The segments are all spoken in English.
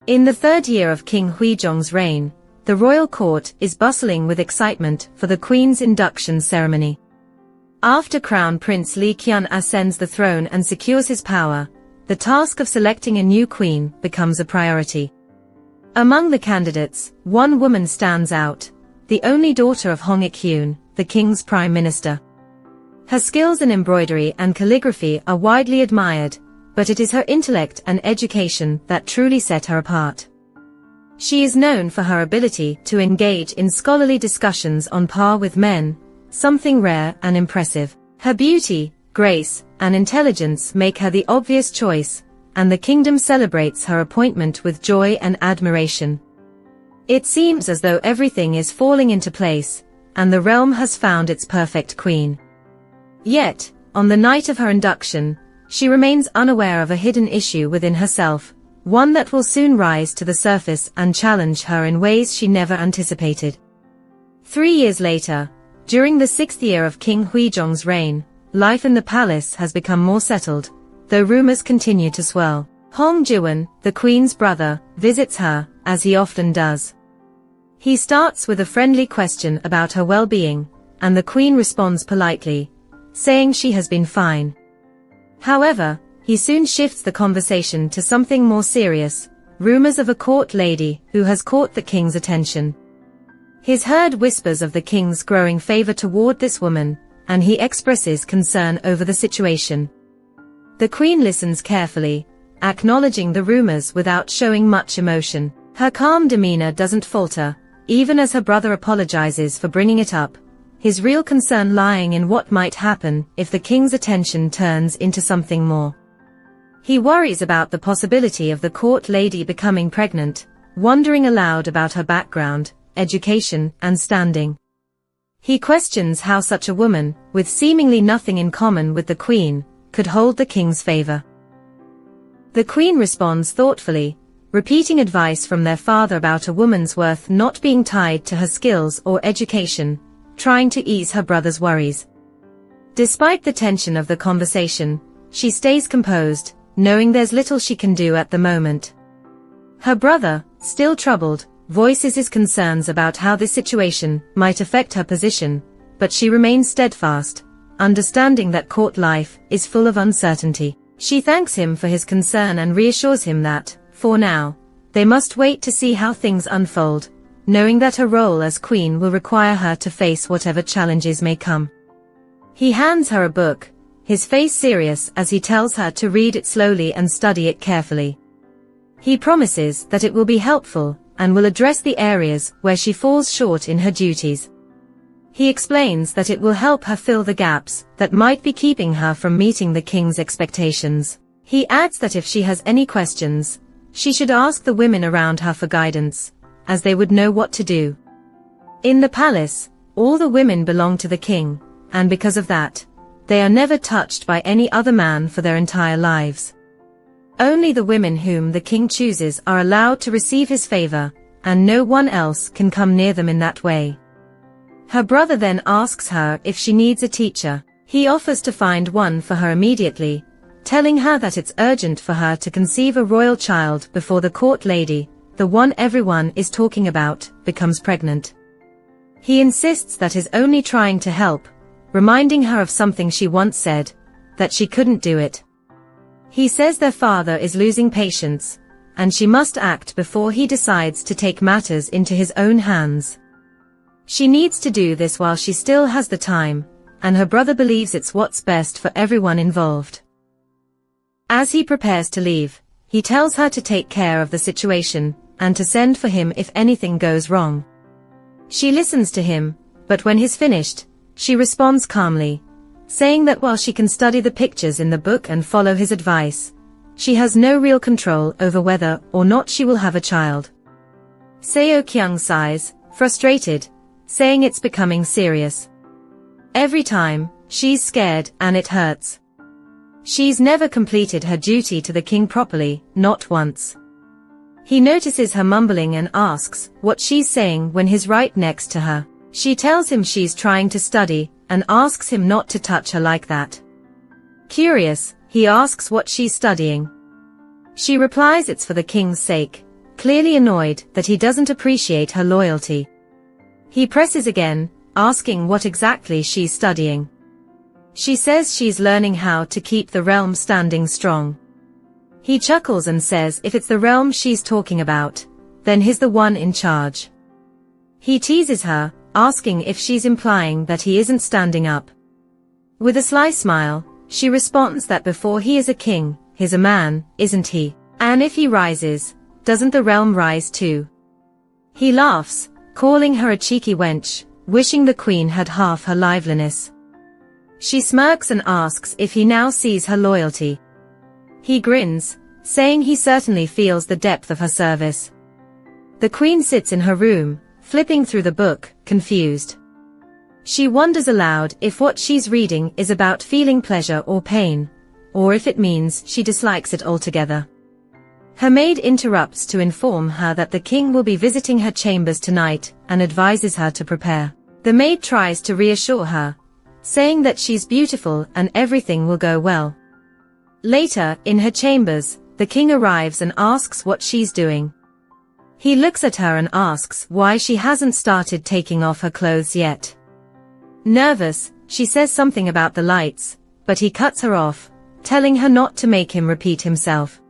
In the third year of King Huizong's reign, the royal court is bustling with excitement for the queen's induction ceremony. After Crown Prince Li Qian ascends the throne and secures his power, the task of selecting a new queen becomes a priority. Among the candidates, one woman stands out, the only daughter of Hong Ik-hyun, the king's prime minister. Her skills in embroidery and calligraphy are widely admired, but it is her intellect and education that truly set her apart. She is known for her ability to engage in scholarly discussions on par with men, something rare and impressive. Her beauty, grace, and intelligence make her the obvious choice, and the kingdom celebrates her appointment with joy and admiration. It seems as though everything is falling into place, and the realm has found its perfect queen. Yet, on the night of her induction, she remains unaware of a hidden issue within herself, one that will soon rise to the surface and challenge her in ways she never anticipated. 3 years later, during the 6th year of King Huizong's reign, life in the palace has become more settled, though rumors continue to swirl. Hong Jiwon, the queen's brother, visits her, as he often does. He starts with a friendly question about her well-being, and the queen responds politely, saying she has been fine. However, he soon shifts the conversation to something more serious, rumors of a court lady who has caught the king's attention. He's heard whispers of the king's growing favor toward this woman, and he expresses concern over the situation. The queen listens carefully, acknowledging the rumors without showing much emotion. Her calm demeanor doesn't falter, even as her brother apologizes for bringing it up, his real concern lying in what might happen if the king's attention turns into something more. He worries about the possibility of the court lady becoming pregnant, wondering aloud about her background, education, and standing. He questions how such a woman, with seemingly nothing in common with the queen, could hold the king's favor. The queen responds thoughtfully, repeating advice from their father about a woman's worth not being tied to her skills or education, trying to ease her brother's worries. Despite the tension of the conversation, she stays composed, knowing there's little she can do at the moment. Her brother, still troubled, voices his concerns about how this situation might affect her position, but she remains steadfast, understanding that court life is full of uncertainty. She thanks him for his concern and reassures him that, for now, they must wait to see how things unfold, knowing that her role as queen will require her to face whatever challenges may come. He hands her a book, his face serious as he tells her to read it slowly and study it carefully. He promises that it will be helpful, and will address the areas where she falls short in her duties. He explains that it will help her fill the gaps that might be keeping her from meeting the king's expectations. He adds that if she has any questions, she should ask the women around her for guidance, as they would know what to do. In the palace, all the women belong to the king, and because of that, they are never touched by any other man for their entire lives. Only the women whom the king chooses are allowed to receive his favor, and no one else can come near them in that way. Her brother then asks her if she needs a teacher. He offers to find one for her immediately, telling her that it's urgent for her to conceive a royal child before the court lady, the one everyone is talking about, becomes pregnant. He insists that he's only trying to help, reminding her of something she once said, that she couldn't do it. He says their father is losing patience, and she must act before he decides to take matters into his own hands. She needs to do this while she still has the time, and her brother believes it's what's best for everyone involved. As he prepares to leave, he tells her to take care of the situation, and to send for him if anything goes wrong. She listens to him, but when he's finished, she responds calmly, saying that while she can study the pictures in the book and follow his advice, she has no real control over whether or not she will have a child. Seo-kyung sighs, frustrated, saying it's becoming serious. Every time, she's scared and it hurts. She's never completed her duty to the king properly, not once. He notices her mumbling and asks what she's saying when he's right next to her. She tells him she's trying to study, and asks him not to touch her like that. Curious, he asks what she's studying. She replies it's for the king's sake, clearly annoyed that he doesn't appreciate her loyalty. He presses again, asking what exactly she's studying. She says she's learning how to keep the realm standing strong. He chuckles and says if it's the realm she's talking about, then he's the one in charge. He teases her, asking if she's implying that he isn't standing up. With a sly smile, she responds that before he is a king, he's a man, isn't he? And if he rises, doesn't the realm rise too? He laughs, calling her a cheeky wench, wishing the queen had half her liveliness. She smirks and asks if he now sees her loyalty. He grins, saying he certainly feels the depth of her service. The queen sits in her room, flipping through the book, confused. She wonders aloud if what she's reading is about feeling pleasure or pain, or if it means she dislikes it altogether. Her maid interrupts to inform her that the king will be visiting her chambers tonight and advises her to prepare. The maid tries to reassure her, saying that she's beautiful and everything will go well. Later, in her chambers, the king arrives and asks what she's doing. He looks at her and asks why she hasn't started taking off her clothes yet. Nervous, she says something about the lights, but he cuts her off, telling her not to make him repeat himself.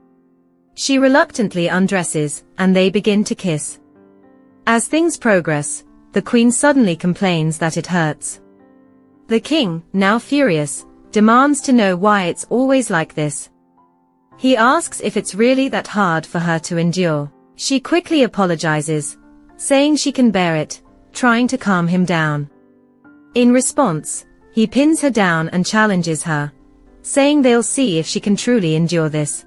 She reluctantly undresses, and they begin to kiss. As things progress, the queen suddenly complains that it hurts. The king, now furious, demands to know why it's always like this. He asks if it's really that hard for her to endure. She quickly apologizes, saying she can bear it, trying to calm him down. In response, he pins her down and challenges her, saying they'll see if she can truly endure this.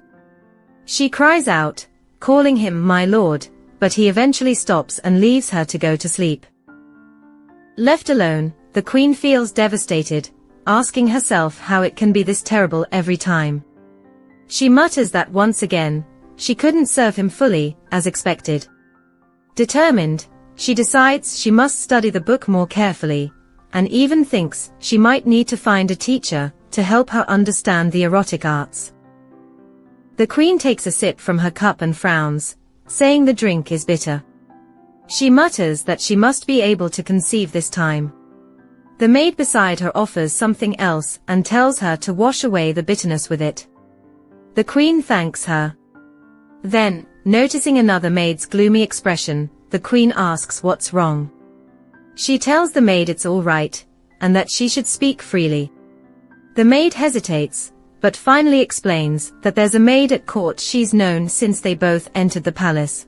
She cries out, calling him my lord, but he eventually stops and leaves her to go to sleep. Left alone, the queen feels devastated, asking herself how it can be this terrible every time. She mutters that once again, she couldn't serve him fully, as expected. Determined, she decides she must study the book more carefully, and even thinks she might need to find a teacher to help her understand the erotic arts. The queen takes a sip from her cup and frowns, saying the drink is bitter. She mutters that she must be able to conceive this time. The maid beside her offers something else and tells her to wash away the bitterness with it. The queen thanks her. Then, noticing another maid's gloomy expression, the queen asks what's wrong. She tells the maid it's all right, and that she should speak freely. The maid hesitates, but finally explains that there's a maid at court she's known since they both entered the palace.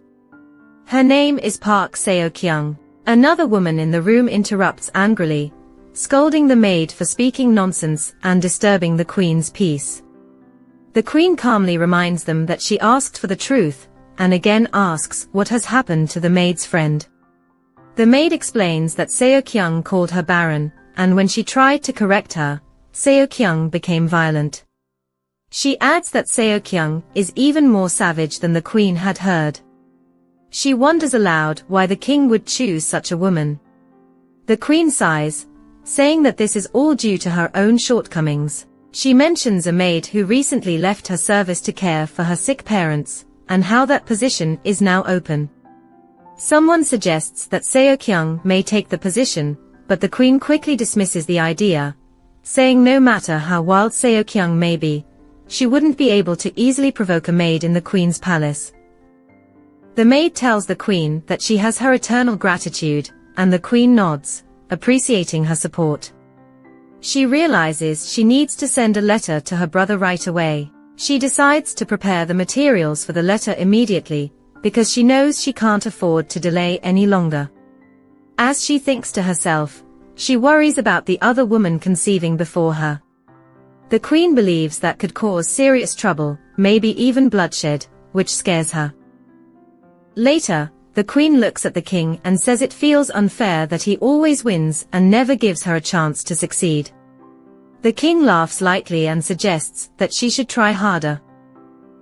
Her name is Park Seo-kyung. Another woman in the room interrupts angrily, scolding the maid for speaking nonsense and disturbing the queen's peace. The queen calmly reminds them that she asked for the truth, and again asks what has happened to the maid's friend. The maid explains that Seo-kyung called her barren, and when she tried to correct her, Seo-kyung became violent. She adds that Seo-kyung is even more savage than the queen had heard. She wonders aloud why the king would choose such a woman. The queen sighs, saying that this is all due to her own shortcomings. She mentions a maid who recently left her service to care for her sick parents, and how that position is now open. Someone suggests that Seo-kyung may take the position, but the queen quickly dismisses the idea, saying no matter how wild Seo-kyung may be, she wouldn't be able to easily provoke a maid in the queen's palace. The maid tells the queen that she has her eternal gratitude, and the queen nods, appreciating her support. She realizes she needs to send a letter to her brother right away. She decides to prepare the materials for the letter immediately, because she knows she can't afford to delay any longer. As she thinks to herself, she worries about the other woman conceiving before her. The queen believes that could cause serious trouble, maybe even bloodshed, which scares her. Later, the queen looks at the king and says it feels unfair that he always wins and never gives her a chance to succeed. The king laughs lightly and suggests that she should try harder.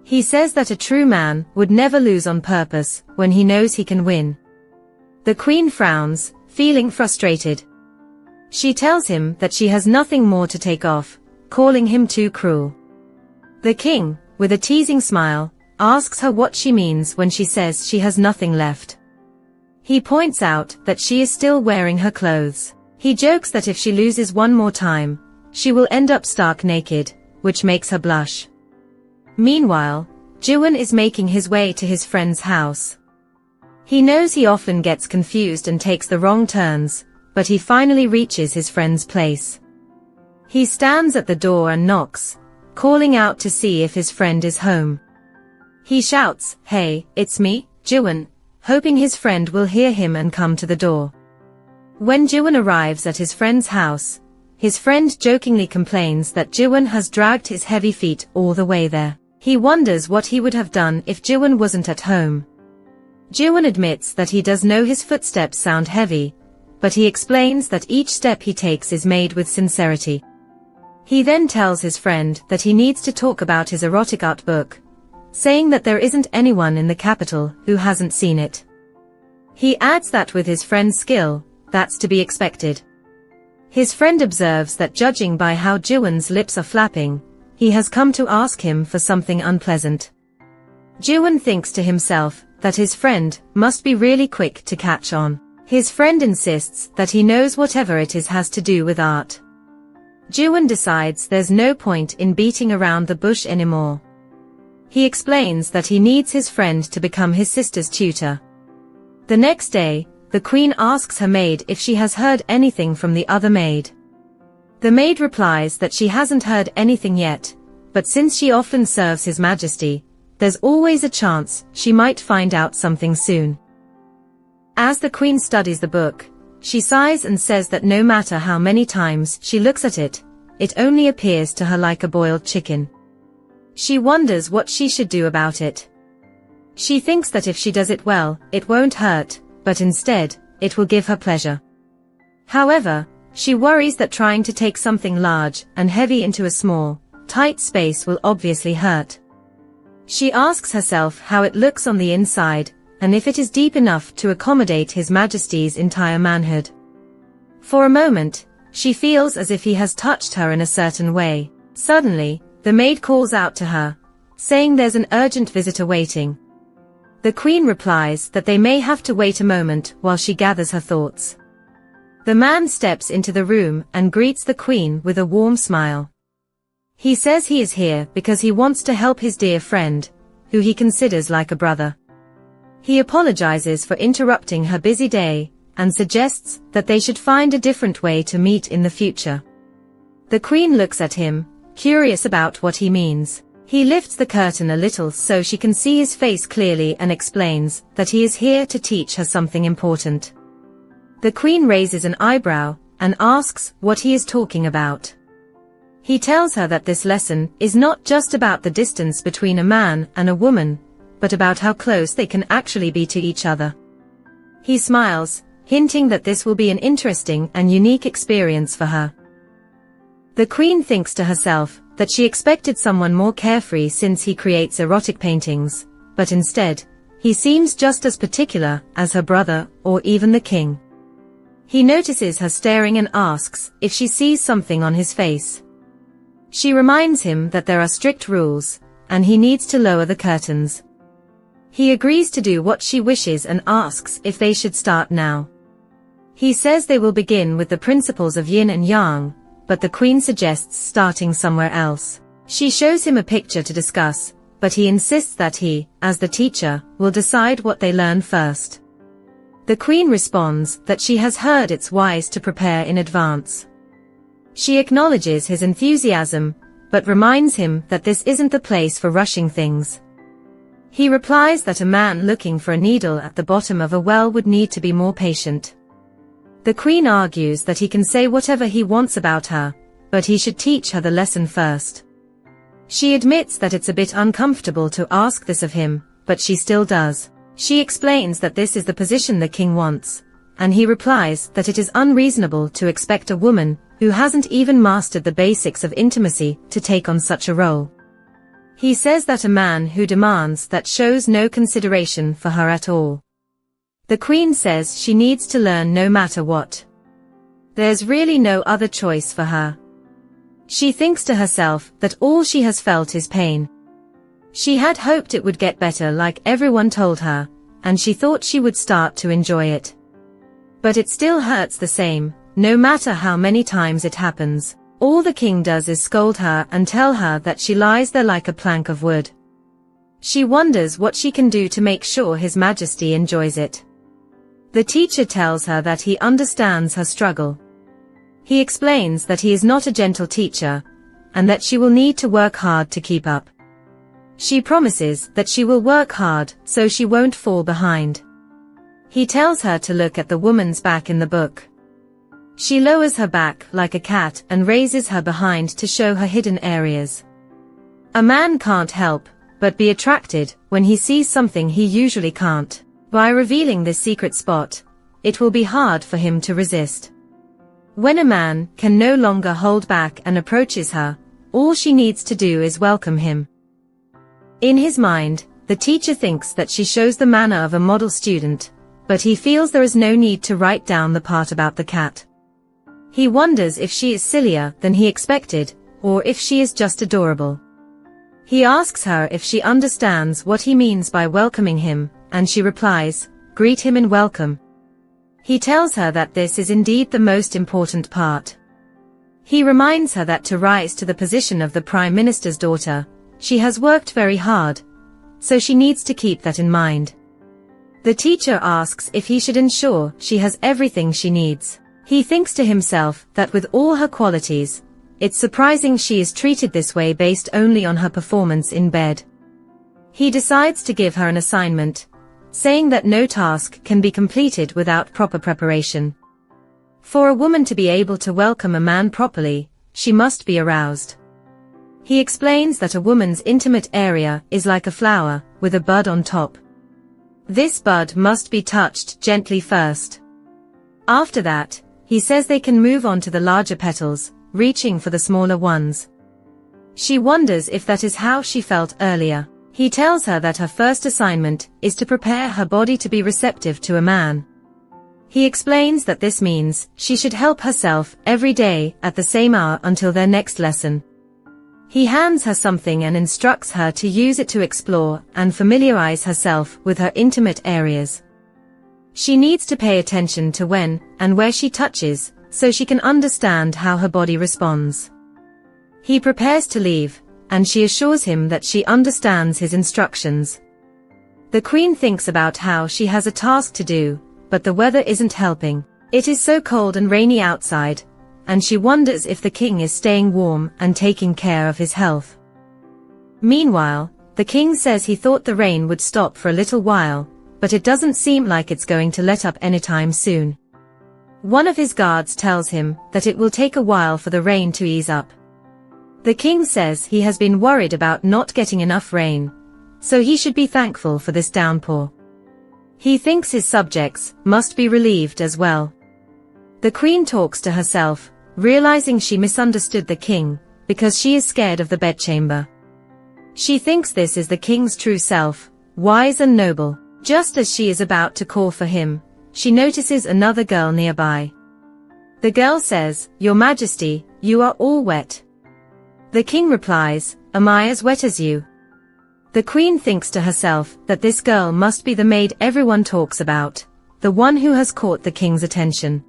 He says that a true man would never lose on purpose when he knows he can win. The queen frowns, feeling frustrated. She tells him that she has nothing more to take off, calling him too cruel. The king, with a teasing smile, asks her what she means when she says she has nothing left. He points out that she is still wearing her clothes. He jokes that if she loses one more time, she will end up stark naked, which makes her blush. Meanwhile, Jiwon is making his way to his friend's house. He knows he often gets confused and takes the wrong turns, but he finally reaches his friend's place. He stands at the door and knocks, calling out to see if his friend is home. He shouts, "Hey, it's me, Jiwon," hoping his friend will hear him and come to the door. When Jiwon arrives at his friend's house, his friend jokingly complains that Jiwon has dragged his heavy feet all the way there. He wonders what he would have done if Jiwon wasn't at home. Jiwon admits that he does know his footsteps sound heavy, but he explains that each step he takes is made with sincerity. He then tells his friend that he needs to talk about his erotic art book, saying that there isn't anyone in the capital who hasn't seen it. He adds that with his friend's skill, that's to be expected. His friend observes that judging by how Jiwon's lips are flapping, he has come to ask him for something unpleasant. Jiwon thinks to himself that his friend must be really quick to catch on. His friend insists that he knows whatever it is has to do with art. Jiwon decides there's no point in beating around the bush anymore. He explains that he needs his friend to become his sister's tutor. The next day, the queen asks her maid if she has heard anything from the other maid. The maid replies that she hasn't heard anything yet, but since she often serves His Majesty, there's always a chance she might find out something soon. As the queen studies the book, she sighs and says that no matter how many times she looks at it, it only appears to her like a boiled chicken. She wonders what she should do about it. She thinks that if she does it well, it won't hurt, but instead, it will give her pleasure. However, she worries that trying to take something large and heavy into a small, tight space will obviously hurt. She asks herself how it looks on the inside, and if it is deep enough to accommodate His Majesty's entire manhood. For a moment, she feels as if he has touched her in a certain way. Suddenly, the maid calls out to her, saying there's an urgent visitor waiting. The queen replies that they may have to wait a moment while she gathers her thoughts. The man steps into the room and greets the queen with a warm smile. He says he is here because he wants to help his dear friend, who he considers like a brother. He apologizes for interrupting her busy day, and suggests that they should find a different way to meet in the future. The queen looks at him, curious about what he means. He lifts the curtain a little so she can see his face clearly and explains that he is here to teach her something important. The queen raises an eyebrow, and asks what he is talking about. He tells her that this lesson is not just about the distance between a man and a woman, but about how close they can actually be to each other. He smiles, hinting that this will be an interesting and unique experience for her. The queen thinks to herself that she expected someone more carefree since he creates erotic paintings, but instead, he seems just as particular as her brother or even the king. He notices her staring and asks if she sees something on his face. She reminds him that there are strict rules, and he needs to lower the curtains. He agrees to do what she wishes and asks if they should start now. He says they will begin with the principles of yin and yang, but the queen suggests starting somewhere else. She shows him a picture to discuss, but he insists that he, as the teacher, will decide what they learn first. The queen responds that she has heard it's wise to prepare in advance. She acknowledges his enthusiasm, but reminds him that this isn't the place for rushing things. He replies that a man looking for a needle at the bottom of a well would need to be more patient. The queen argues that he can say whatever he wants about her, but he should teach her the lesson first. She admits that it's a bit uncomfortable to ask this of him, but she still does. She explains that this is the position the king wants, and he replies that it is unreasonable to expect a woman who hasn't even mastered the basics of intimacy to take on such a role. He says that a man who demands that shows no consideration for her at all. The queen says she needs to learn no matter what. There's really no other choice for her. She thinks to herself that all she has felt is pain. She had hoped it would get better like everyone told her, and she thought she would start to enjoy it. But it still hurts the same, no matter how many times it happens. All the king does is scold her and tell her that she lies there like a plank of wood. She wonders what she can do to make sure His Majesty enjoys it. The teacher tells her that he understands her struggle. He explains that he is not a gentle teacher, and that she will need to work hard to keep up. She promises that she will work hard so she won't fall behind. He tells her to look at the woman's back in the book. She lowers her back like a cat and raises her behind to show her hidden areas. A man can't help but be attracted when he sees something he usually can't. By revealing this secret spot, it will be hard for him to resist. When a man can no longer hold back and approaches her, all she needs to do is welcome him. In his mind, the teacher thinks that she shows the manner of a model student, but he feels there is no need to write down the part about the cat. He wonders if she is sillier than he expected, or if she is just adorable. He asks her if she understands what he means by welcoming him, and she replies, "Greet him in welcome." He tells her that this is indeed the most important part. He reminds her that to rise to the position of the Prime Minister's daughter, she has worked very hard, so she needs to keep that in mind. The teacher asks if he should ensure she has everything she needs. He thinks to himself that with all her qualities, it's surprising she is treated this way based only on her performance in bed. He decides to give her an assignment, saying that no task can be completed without proper preparation. For a woman to be able to welcome a man properly, she must be aroused. He explains that a woman's intimate area is like a flower, with a bud on top. This bud must be touched gently first. After that, he says they can move on to the larger petals, reaching for the smaller ones. She wonders if that is how she felt earlier. He tells her that her first assignment is to prepare her body to be receptive to a man. He explains that this means she should help herself every day at the same hour until their next lesson. He hands her something and instructs her to use it to explore and familiarize herself with her intimate areas. She needs to pay attention to when and where she touches, so she can understand how her body responds. He prepares to leave, and she assures him that she understands his instructions. The queen thinks about how she has a task to do, but the weather isn't helping. It is so cold and rainy outside, and she wonders if the king is staying warm and taking care of his health. Meanwhile, the king says he thought the rain would stop for a little while, but it doesn't seem like it's going to let up anytime soon. One of his guards tells him that it will take a while for the rain to ease up. The king says he has been worried about not getting enough rain, so he should be thankful for this downpour. He thinks his subjects must be relieved as well. The queen talks to herself, realizing she misunderstood the king, because she is scared of the bedchamber. She thinks this is the king's true self, wise and noble. Just as she is about to call for him, she notices another girl nearby. The girl says, "Your Majesty, you are all wet." The king replies, "Am I as wet as you?" The queen thinks to herself that this girl must be the maid everyone talks about, the one who has caught the king's attention.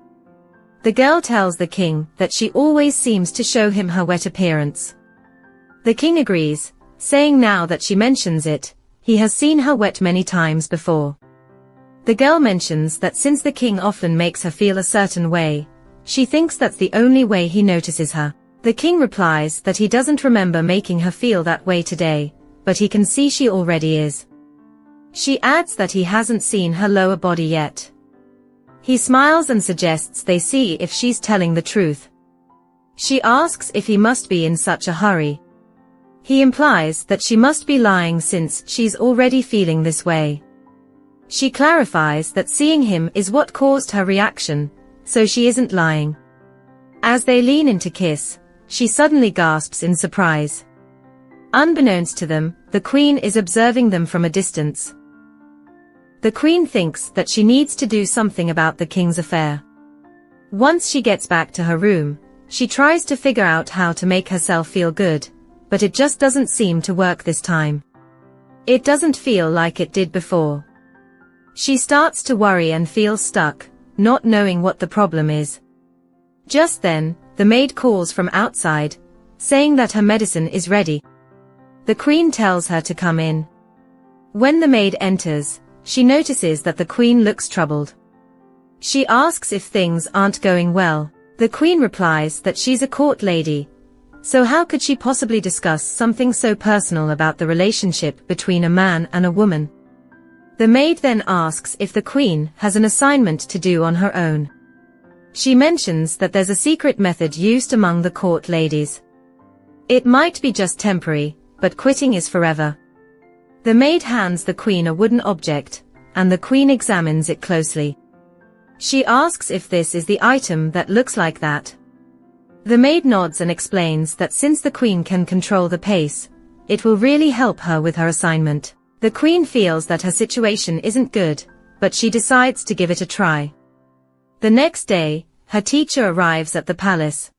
The girl tells the king that she always seems to show him her wet appearance. The king agrees, saying now that she mentions it, he has seen her wet many times before. The girl mentions that since the king often makes her feel a certain way, she thinks that's the only way he notices her. The king replies that he doesn't remember making her feel that way today, but he can see she already is. She adds that he hasn't seen her lower body yet. He smiles and suggests they see if she's telling the truth. She asks if he must be in such a hurry. He implies that she must be lying since she's already feeling this way. She clarifies that seeing him is what caused her reaction, so she isn't lying. As they lean in to kiss, she suddenly gasps in surprise. Unbeknownst to them, the queen is observing them from a distance. The queen thinks that she needs to do something about the king's affair. Once she gets back to her room, she tries to figure out how to make herself feel good, but it just doesn't seem to work this time. It doesn't feel like it did before. She starts to worry and feels stuck, not knowing what the problem is. Just then, the maid calls from outside, saying that her medicine is ready. The queen tells her to come in. When the maid enters, she notices that the queen looks troubled. She asks if things aren't going well. The queen replies that she's a court lady, so how could she possibly discuss something so personal about the relationship between a man and a woman? The maid then asks if the queen has an assignment to do on her own. She mentions that there's a secret method used among the court ladies. It might be just temporary, but quitting is forever. The maid hands the queen a wooden object, and the queen examines it closely. She asks if this is the item that looks like that. The maid nods and explains that since the queen can control the pace, it will really help her with her assignment. The queen feels that her situation isn't good, but she decides to give it a try. The next day, her teacher arrives at the palace.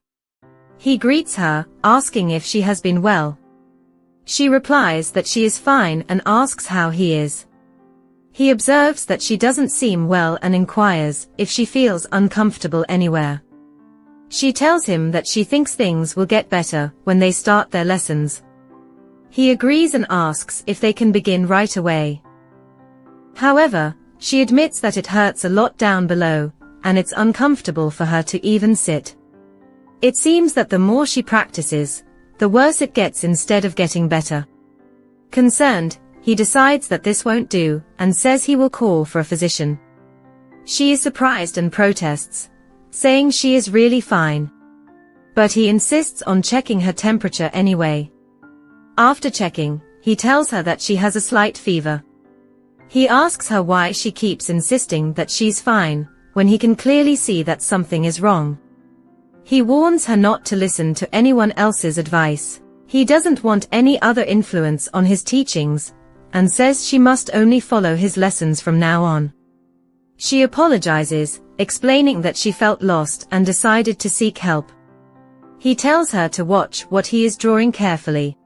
He greets her, asking if she has been well. She replies that she is fine and asks how he is. He observes that she doesn't seem well and inquires if she feels uncomfortable anywhere. She tells him that she thinks things will get better when they start their lessons. He agrees and asks if they can begin right away. However, she admits that it hurts a lot down below, and it's uncomfortable for her to even sit. It seems that the more she practices, the worse it gets instead of getting better. Concerned, he decides that this won't do, and says he will call for a physician. She is surprised and protests, saying she is really fine. But he insists on checking her temperature anyway. After checking, he tells her that she has a slight fever. He asks her why she keeps insisting that she's fine, when he can clearly see that something is wrong. He warns her not to listen to anyone else's advice. He doesn't want any other influence on his teachings, and says she must only follow his lessons from now on. She apologizes, explaining that she felt lost and decided to seek help. He tells her to watch what he is drawing carefully.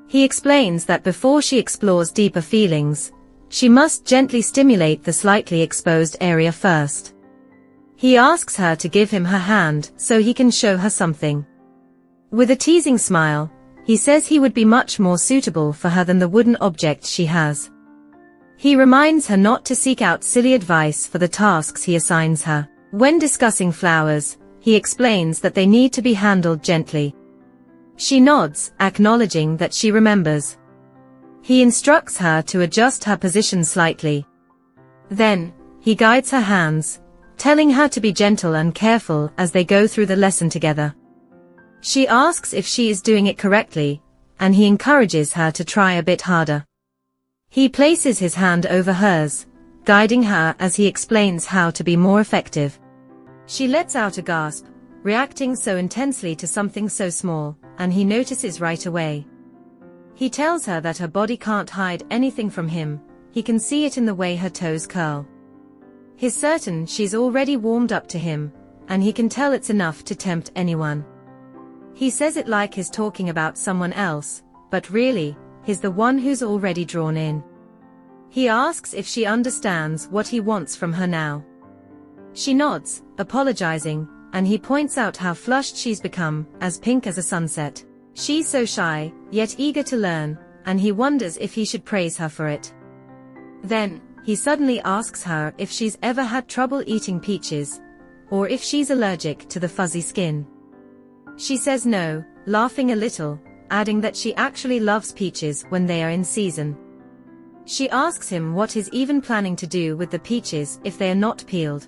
He explains that before she explores deeper feelings, she must gently stimulate the slightly exposed area first. He asks her to give him her hand so he can show her something. With a teasing smile, he says he would be much more suitable for her than the wooden object she has. He reminds her not to seek out silly advice for the tasks he assigns her. When discussing flowers, he explains that they need to be handled gently. She nods, acknowledging that she remembers. He instructs her to adjust her position slightly. Then, he guides her hands, telling her to be gentle and careful as they go through the lesson together. She asks if she is doing it correctly, and he encourages her to try a bit harder. He places his hand over hers, guiding her as he explains how to be more effective. She lets out a gasp, reacting so intensely to something so small, and he notices right away. He tells her that her body can't hide anything from him, he can see it in the way her toes curl. He's certain she's already warmed up to him, and he can tell it's enough to tempt anyone. He says it like he's talking about someone else, but really, he's the one who's already drawn in. He asks if she understands what he wants from her now. She nods, apologizing, and he points out how flushed she's become, as pink as a sunset. She's so shy, yet eager to learn, and he wonders if he should praise her for it. Then, he suddenly asks her if she's ever had trouble eating peaches, or if she's allergic to the fuzzy skin. She says no, laughing a little, adding that she actually loves peaches when they are in season. She asks him what he's even planning to do with the peaches if they are not peeled.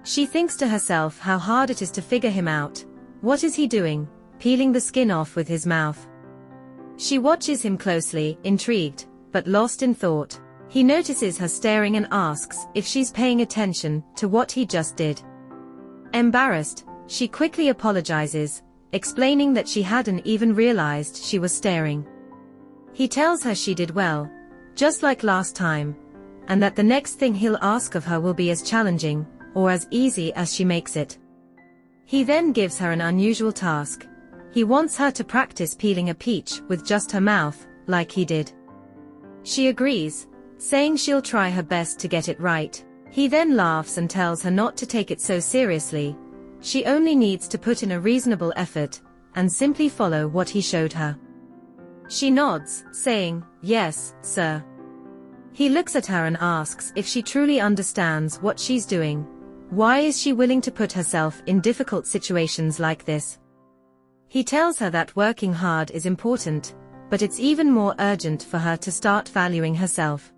She thinks to herself how hard it is to figure him out. What is he doing, peeling the skin off with his mouth? She watches him closely, intrigued, but lost in thought. He notices her staring and asks if she's paying attention to what he just did. Embarrassed, she quickly apologizes, explaining that she hadn't even realized she was staring. He tells her she did well, just like last time, and that the next thing he'll ask of her will be as challenging, or as easy as she makes it. He then gives her an unusual task. He wants her to practice peeling a peach with just her mouth, like he did. She agrees, saying she'll try her best to get it right. He then laughs and tells her not to take it so seriously. She only needs to put in a reasonable effort and simply follow what he showed her. She nods, saying, "Yes, sir." He looks at her and asks if she truly understands what she's doing. Why is she willing to put herself in difficult situations like this? He tells her that working hard is important, but it's even more urgent for her to start valuing herself.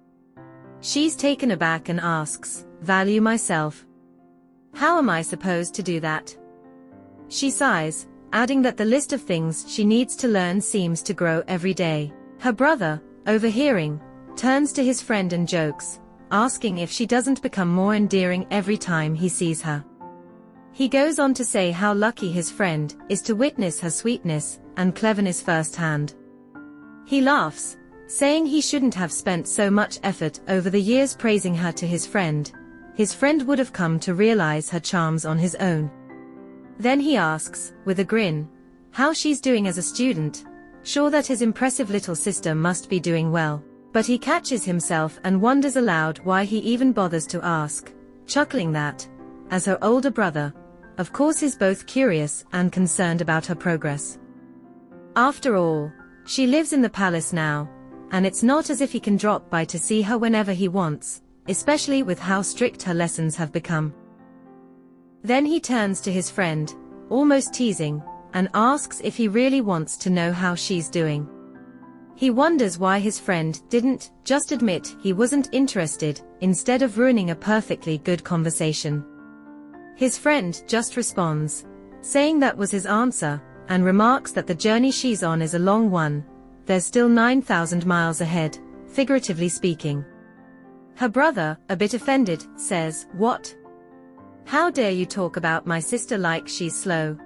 She's taken aback and asks, "Value myself? How am I supposed to do that?" She sighs, adding that the list of things she needs to learn seems to grow every day. Her brother, overhearing, turns to his friend and jokes, asking if she doesn't become more endearing every time he sees her. He goes on to say how lucky his friend is to witness her sweetness and cleverness firsthand. He laughs, saying he shouldn't have spent so much effort over the years praising her to his friend. His friend would have come to realize her charms on his own. Then he asks, with a grin, how she's doing as a student, sure that his impressive little sister must be doing well. But he catches himself and wonders aloud why he even bothers to ask, chuckling that, as her older brother, of course is both curious and concerned about her progress. After all, she lives in the palace now, and it's not as if he can drop by to see her whenever he wants, especially with how strict her lessons have become. Then he turns to his friend, almost teasing, and asks if he really wants to know how she's doing. He wonders why his friend didn't just admit he wasn't interested, instead of ruining a perfectly good conversation. His friend just responds, saying that was his answer, and remarks that the journey she's on is a long one. There's still 9,000 miles ahead, figuratively speaking. Her brother, a bit offended, says, "What? How dare you talk about my sister like she's slow?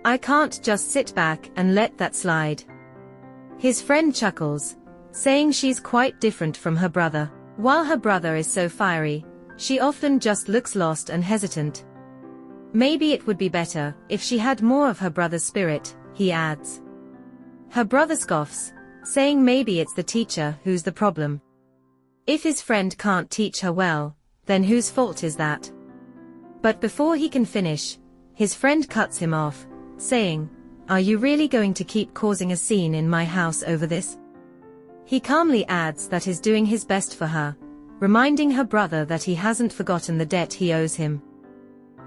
I can't just sit back and let that slide." His friend chuckles, saying she's quite different from her brother. While her brother is so fiery, she often just looks lost and hesitant. Maybe it would be better if she had more of her brother's spirit, he adds. Her brother scoffs, saying maybe it's the teacher who's the problem. If his friend can't teach her well, then whose fault is that? But before he can finish, his friend cuts him off, saying, "Are you really going to keep causing a scene in my house over this?" He calmly adds that he's doing his best for her, reminding her brother that he hasn't forgotten the debt he owes him.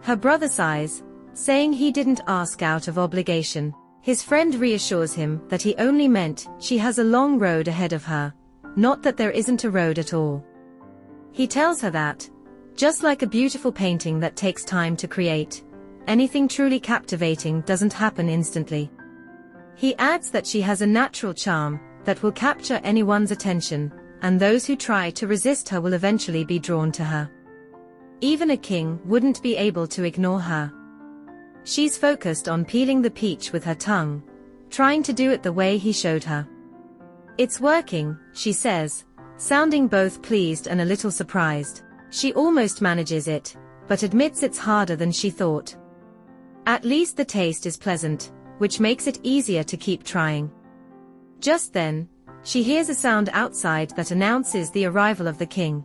Her brother sighs, saying he didn't ask out of obligation. His friend reassures him that he only meant she has a long road ahead of her, not that there isn't a road at all. He tells her that, just like a beautiful painting that takes time to create, anything truly captivating doesn't happen instantly. He adds that she has a natural charm that will capture anyone's attention, and those who try to resist her will eventually be drawn to her. Even a king wouldn't be able to ignore her. She's focused on peeling the peach with her tongue, trying to do it the way he showed her. "It's working," she says, sounding both pleased and a little surprised. She almost manages it, but admits it's harder than she thought. At least the taste is pleasant, which makes it easier to keep trying. Just then, she hears a sound outside that announces the arrival of the king.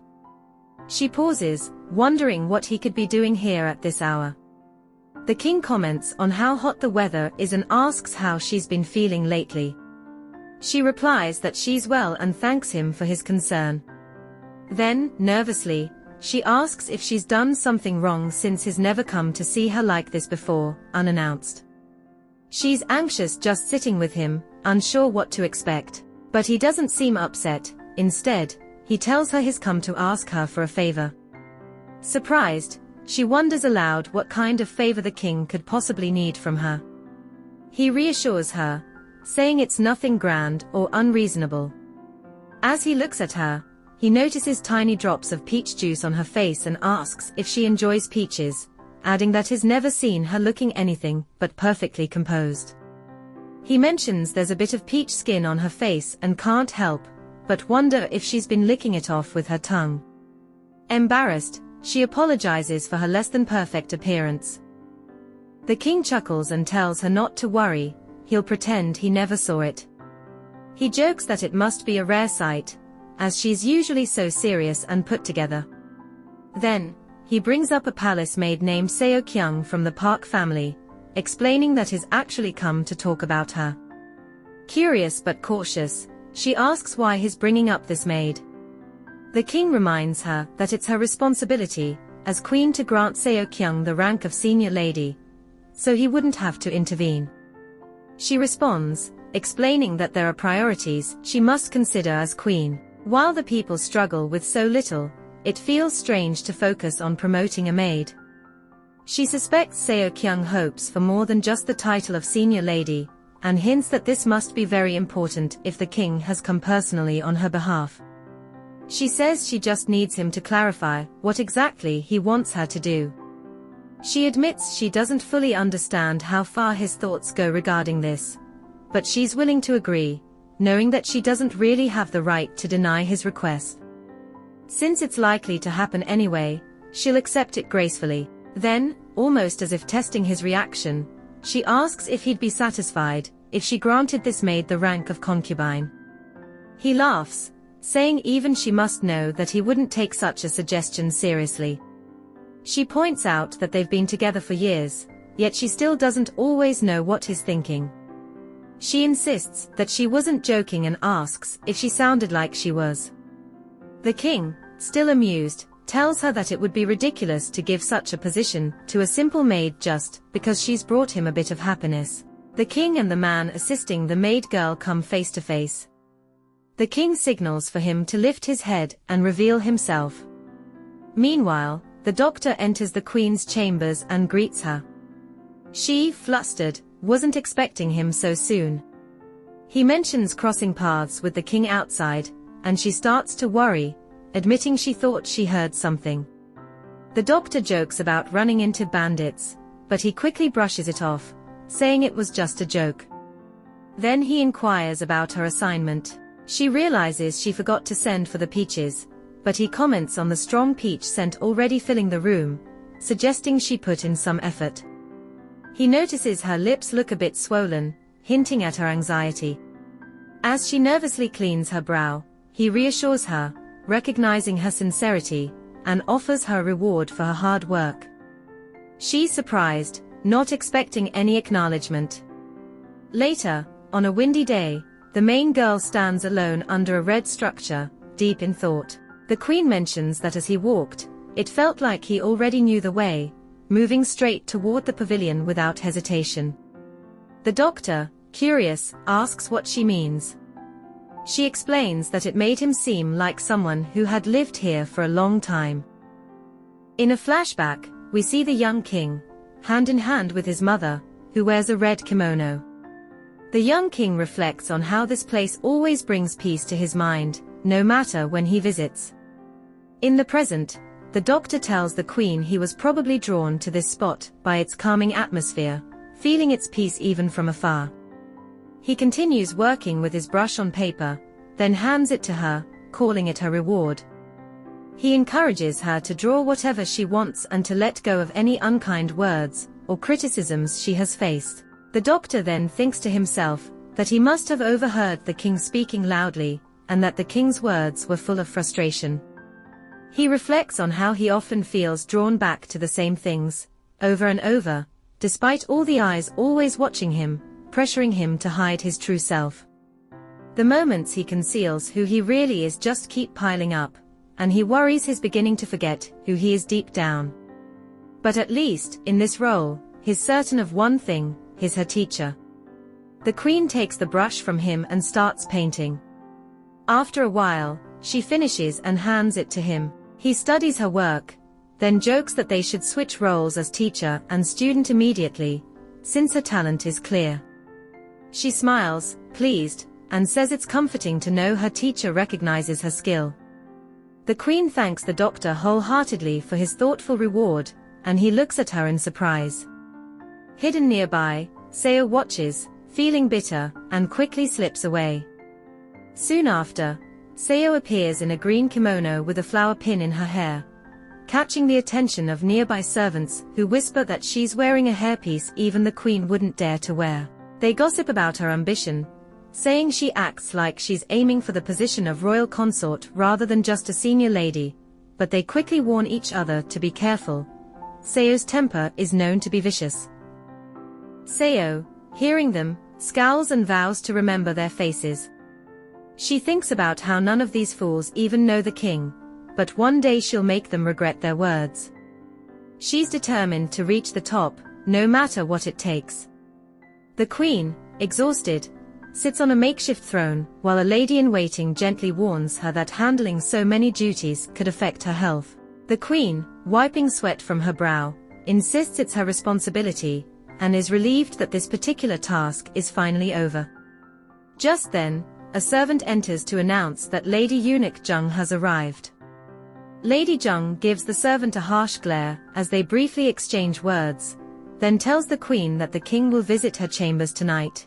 She pauses, wondering what he could be doing here at this hour. The king comments on how hot the weather is and asks how she's been feeling lately. She replies that she's well and thanks him for his concern. Then, nervously, she asks if she's done something wrong since he's never come to see her like this before, unannounced. She's anxious just sitting with him, unsure what to expect. But he doesn't seem upset. Instead, he tells her he's come to ask her for a favor. Surprised, she wonders aloud what kind of favor the king could possibly need from her. He reassures her, saying it's nothing grand or unreasonable. As he looks at her, he notices tiny drops of peach juice on her face and asks if she enjoys peaches, adding that he's never seen her looking anything but perfectly composed. He mentions there's a bit of peach skin on her face and can't help but wonder if she's been licking it off with her tongue. Embarrassed, she apologizes for her less than perfect appearance. The king chuckles and tells her not to worry, he'll pretend he never saw it. He jokes that it must be a rare sight, as she's usually so serious and put together. Then, he brings up a palace maid named Seo-kyung from the Park family, explaining that he's actually come to talk about her. Curious but cautious, she asks why he's bringing up this maid. The king reminds her that it's her responsibility, as queen, to grant Seo-kyung the rank of senior lady, so he wouldn't have to intervene. She responds, explaining that there are priorities she must consider as queen. While the people struggle with so little, it feels strange to focus on promoting a maid. She suspects Seo-kyung hopes for more than just the title of senior lady, and hints that this must be very important if the king has come personally on her behalf. She says she just needs him to clarify what exactly he wants her to do. She admits she doesn't fully understand how far his thoughts go regarding this, but she's willing to agree, knowing that she doesn't really have the right to deny his request. Since it's likely to happen anyway, she'll accept it gracefully. Then, almost as if testing his reaction, she asks if he'd be satisfied if she granted this maid the rank of concubine. He laughs, saying even she must know that he wouldn't take such a suggestion seriously. She points out that they've been together for years, yet she still doesn't always know what he's thinking. She insists that she wasn't joking and asks if she sounded like she was. The king, still amused, tells her that it would be ridiculous to give such a position to a simple maid just because she's brought him a bit of happiness. The king and the man assisting the maid girl come face to face. The king signals for him to lift his head and reveal himself. Meanwhile, the doctor enters the queen's chambers and greets her. She, flustered, wasn't expecting him so soon. He mentions crossing paths with the king outside, and she starts to worry, admitting she thought she heard something. The doctor jokes about running into bandits, but he quickly brushes it off, saying it was just a joke. Then he inquires about her assignment. She realizes she forgot to send for the peaches, but he comments on the strong peach scent already filling the room, suggesting she put in some effort. He notices her lips look a bit swollen, hinting at her anxiety. As she nervously cleans her brow, he reassures her, recognizing her sincerity, and offers her reward for her hard work. She's surprised, not expecting any acknowledgement. Later, on a windy day, the main girl stands alone under a red structure, deep in thought. The queen mentions that as he walked, it felt like he already knew the way, moving straight toward the pavilion without hesitation. The doctor, curious, asks what she means. She explains that it made him seem like someone who had lived here for a long time. In a flashback, we see the young king, hand in hand with his mother, who wears a red kimono. The young king reflects on how this place always brings peace to his mind, no matter when he visits. In the present, the doctor tells the queen he was probably drawn to this spot by its calming atmosphere, feeling its peace even from afar. He continues working with his brush on paper, then hands it to her, calling it her reward. He encourages her to draw whatever she wants and to let go of any unkind words or criticisms she has faced. The doctor then thinks to himself that he must have overheard the king speaking loudly, and that the king's words were full of frustration. He reflects on how he often feels drawn back to the same things, over and over, despite all the eyes always watching him, pressuring him to hide his true self. The moments he conceals who he really is just keep piling up, and he worries he's beginning to forget who he is deep down. But at least, in this role, he's certain of one thing: he's her teacher. The queen takes the brush from him and starts painting. After a while, she finishes and hands it to him. He studies her work, then jokes that they should switch roles as teacher and student immediately, since her talent is clear. She smiles, pleased, and says it's comforting to know her teacher recognizes her skill. The queen thanks the doctor wholeheartedly for his thoughtful reward, and he looks at her in surprise. Hidden nearby, Seo watches, feeling bitter, and quickly slips away. Soon after, Seo appears in a green kimono with a flower pin in her hair, catching the attention of nearby servants who whisper that she's wearing a hairpiece even the queen wouldn't dare to wear. They gossip about her ambition, saying she acts like she's aiming for the position of royal consort rather than just a senior lady, but they quickly warn each other to be careful. Seo's temper is known to be vicious. Seo, hearing them, scowls and vows to remember their faces. She thinks about how none of these fools even know the king, but one day she'll make them regret their words. She's determined to reach the top, no matter what it takes. The queen, exhausted, sits on a makeshift throne, while a lady-in-waiting gently warns her that handling so many duties could affect her health. The queen, wiping sweat from her brow, insists it's her responsibility, and is relieved that this particular task is finally over. Just then, a servant enters to announce that Lady Eunuch Jung has arrived. Lady Jung gives the servant a harsh glare as they briefly exchange words, then tells the queen that the king will visit her chambers tonight.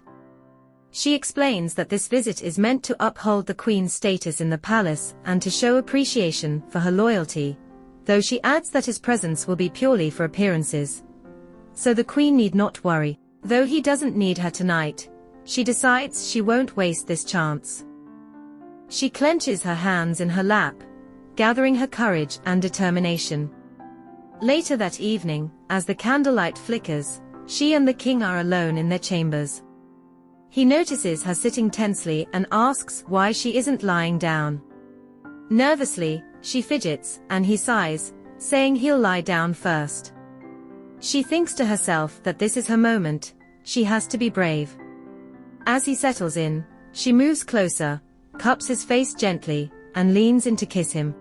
She explains that this visit is meant to uphold the queen's status in the palace and to show appreciation for her loyalty, though she adds that his presence will be purely for appearances. So the queen need not worry. Though he doesn't need her tonight, she decides she won't waste this chance. She clenches her hands in her lap, gathering her courage and determination. Later that evening, as the candlelight flickers, she and the king are alone in their chambers. He notices her sitting tensely and asks why she isn't lying down. Nervously, she fidgets, and he sighs, saying he'll lie down first. She thinks to herself that this is her moment, she has to be brave. As he settles in, she moves closer, cups his face gently, and leans in to kiss him.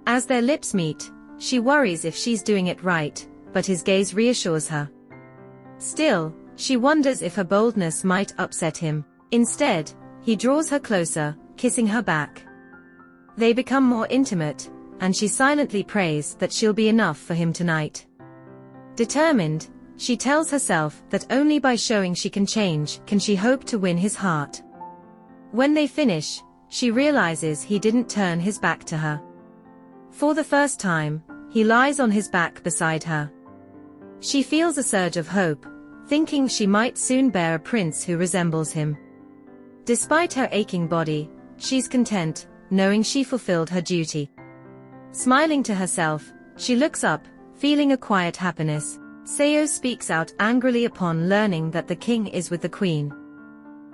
As their lips meet, she worries if she's doing it right, but his gaze reassures her. Still, she wonders if her boldness might upset him. Instead, he draws her closer, kissing her back. They become more intimate, and she silently prays that she'll be enough for him tonight. Determined, she tells herself that only by showing she can change can she hope to win his heart. When they finish, she realizes he didn't turn his back to her. For the first time, he lies on his back beside her. She feels a surge of hope, thinking she might soon bear a prince who resembles him. Despite her aching body, she's content, knowing she fulfilled her duty. Smiling to herself, she looks up, feeling a quiet happiness. Seo speaks out angrily upon learning that the king is with the queen.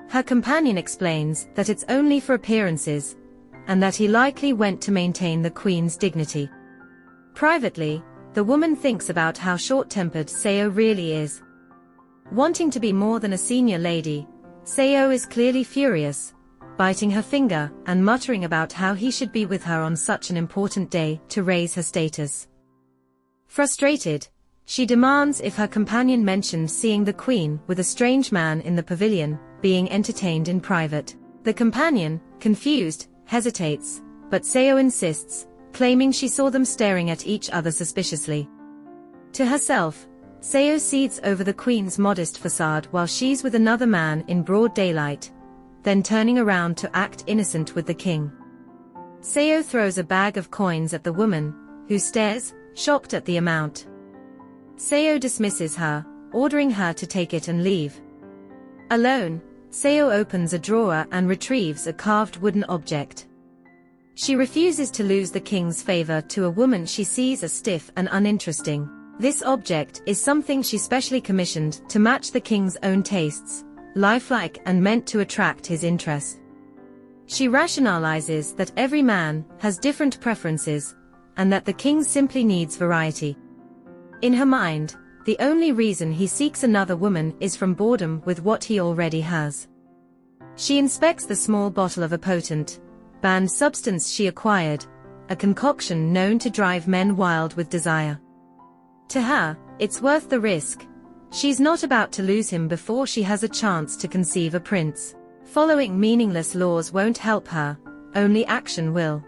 Her companion explains that it's only for appearances, and that he likely went to maintain the queen's dignity. Privately, the woman thinks about how short-tempered Seo really is. Wanting to be more than a senior lady, Seo is clearly furious, biting her finger and muttering about how he should be with her on such an important day to raise her status. Frustrated, she demands if her companion mentioned seeing the queen with a strange man in the pavilion, being entertained in private. The companion, confused, hesitates, but Seo insists, claiming she saw them staring at each other suspiciously. To herself, Seo seethes over the queen's modest facade while she's with another man in broad daylight, then turning around to act innocent with the king. Seo throws a bag of coins at the woman, who stares, shocked at the amount. Seo dismisses her, ordering her to take it and leave. Alone, Seo opens a drawer and retrieves a carved wooden object. She refuses to lose the king's favor to a woman she sees as stiff and uninteresting. This object is something she specially commissioned to match the king's own tastes, lifelike and meant to attract his interest. She rationalizes that every man has different preferences, and that the king simply needs variety. In her mind, the only reason he seeks another woman is from boredom with what he already has. She inspects the small bottle of a potent, banned substance she acquired, a concoction known to drive men wild with desire. To her, it's worth the risk. She's not about to lose him before she has a chance to conceive a prince. Following meaningless laws won't help her, only action will.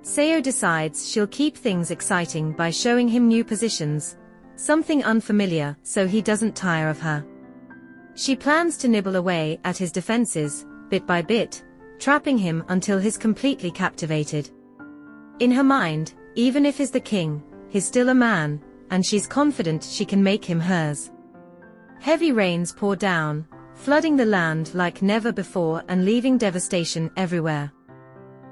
Seo decides she'll keep things exciting by showing him new positions, something unfamiliar, so he doesn't tire of her. She plans to nibble away at his defenses, bit by bit, trapping him until he's completely captivated. In her mind, even if he's the king, he's still a man, and she's confident she can make him hers. Heavy rains pour down, flooding the land like never before and leaving devastation everywhere.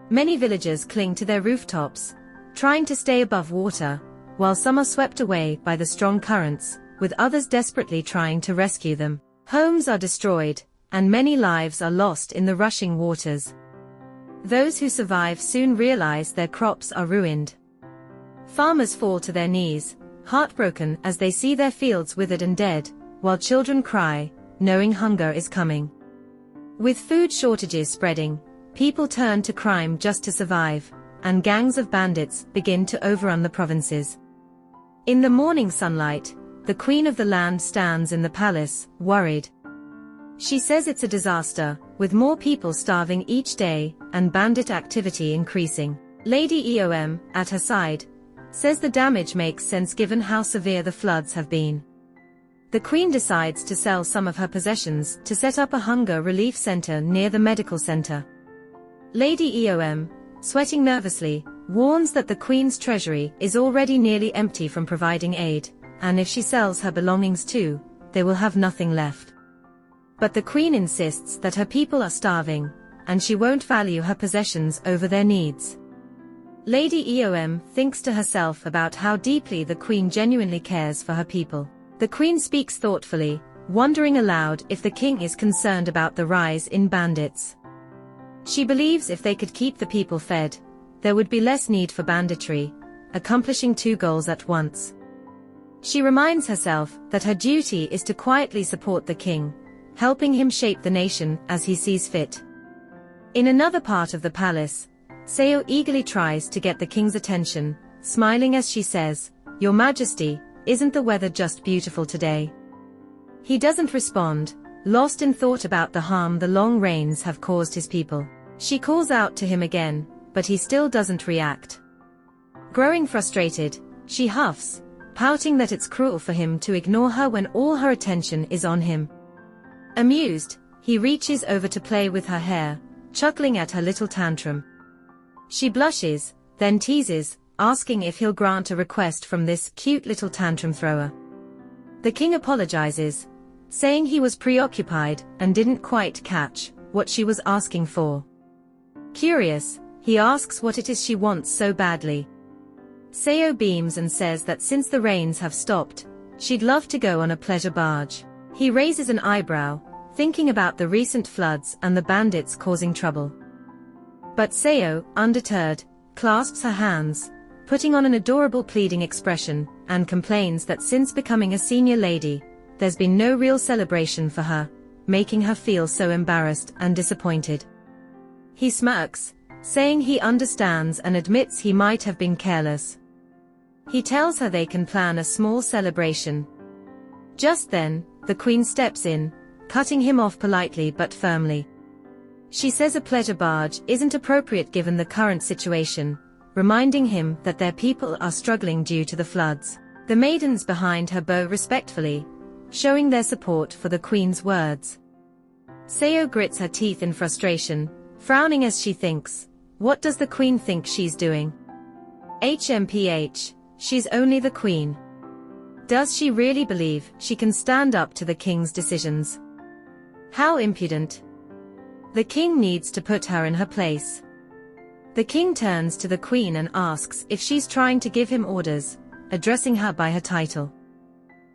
Many villagers cling to their rooftops, trying to stay above water, while some are swept away by the strong currents, with others desperately trying to rescue them. Homes are destroyed, and many lives are lost in the rushing waters. Those who survive soon realize their crops are ruined. Farmers fall to their knees, heartbroken as they see their fields withered and dead, while children cry, knowing hunger is coming. With food shortages spreading, people turn to crime just to survive, and gangs of bandits begin to overrun the provinces. In the morning sunlight, the queen of the land stands in the palace, worried. She says it's a disaster, with more people starving each day, and bandit activity increasing. Lady Eom, at her side, says the damage makes sense given how severe the floods have been. The queen decides to sell some of her possessions to set up a hunger relief center near the medical center. Lady Eom, sweating nervously, warns that the queen's treasury is already nearly empty from providing aid, and if she sells her belongings too, they will have nothing left. But the queen insists that her people are starving, and she won't value her possessions over their needs. Lady Eom thinks to herself about how deeply the queen genuinely cares for her people. The queen speaks thoughtfully, wondering aloud if the king is concerned about the rise in bandits. She believes if they could keep the people fed, there would be less need for banditry, accomplishing two goals at once. She reminds herself that her duty is to quietly support the king, helping him shape the nation as he sees fit. In another part of the palace, Seo eagerly tries to get the king's attention, smiling as she says, "Your Majesty, isn't the weather just beautiful today?" He doesn't respond, lost in thought about the harm the long rains have caused his people. She calls out to him again, but he still doesn't react. Growing frustrated, she huffs, pouting that it's cruel for him to ignore her when all her attention is on him. Amused, he reaches over to play with her hair, chuckling at her little tantrum. She blushes, then teases, asking if he'll grant a request from this cute little tantrum thrower. The king apologizes, saying he was preoccupied and didn't quite catch what she was asking for. Curious, he asks what it is she wants so badly. Seo beams and says that since the rains have stopped, she'd love to go on a pleasure barge. He raises an eyebrow, thinking about the recent floods and the bandits causing trouble. But Seo, undeterred, clasps her hands, putting on an adorable pleading expression, and complains that since becoming a senior lady, there's been no real celebration for her, making her feel so embarrassed and disappointed. He smirks, saying he understands and admits he might have been careless. He tells her they can plan a small celebration. Just then, the queen steps in, cutting him off politely but firmly. She says a pleasure barge isn't appropriate given the current situation, reminding him that their people are struggling due to the floods. The maidens behind her bow respectfully, showing their support for the queen's words. Seo grits her teeth in frustration, frowning as she thinks, what does the queen think she's doing? HMPH, she's only the queen. Does she really believe she can stand up to the king's decisions? How impudent. The king needs to put her in her place. The king turns to the queen and asks if she's trying to give him orders, addressing her by her title.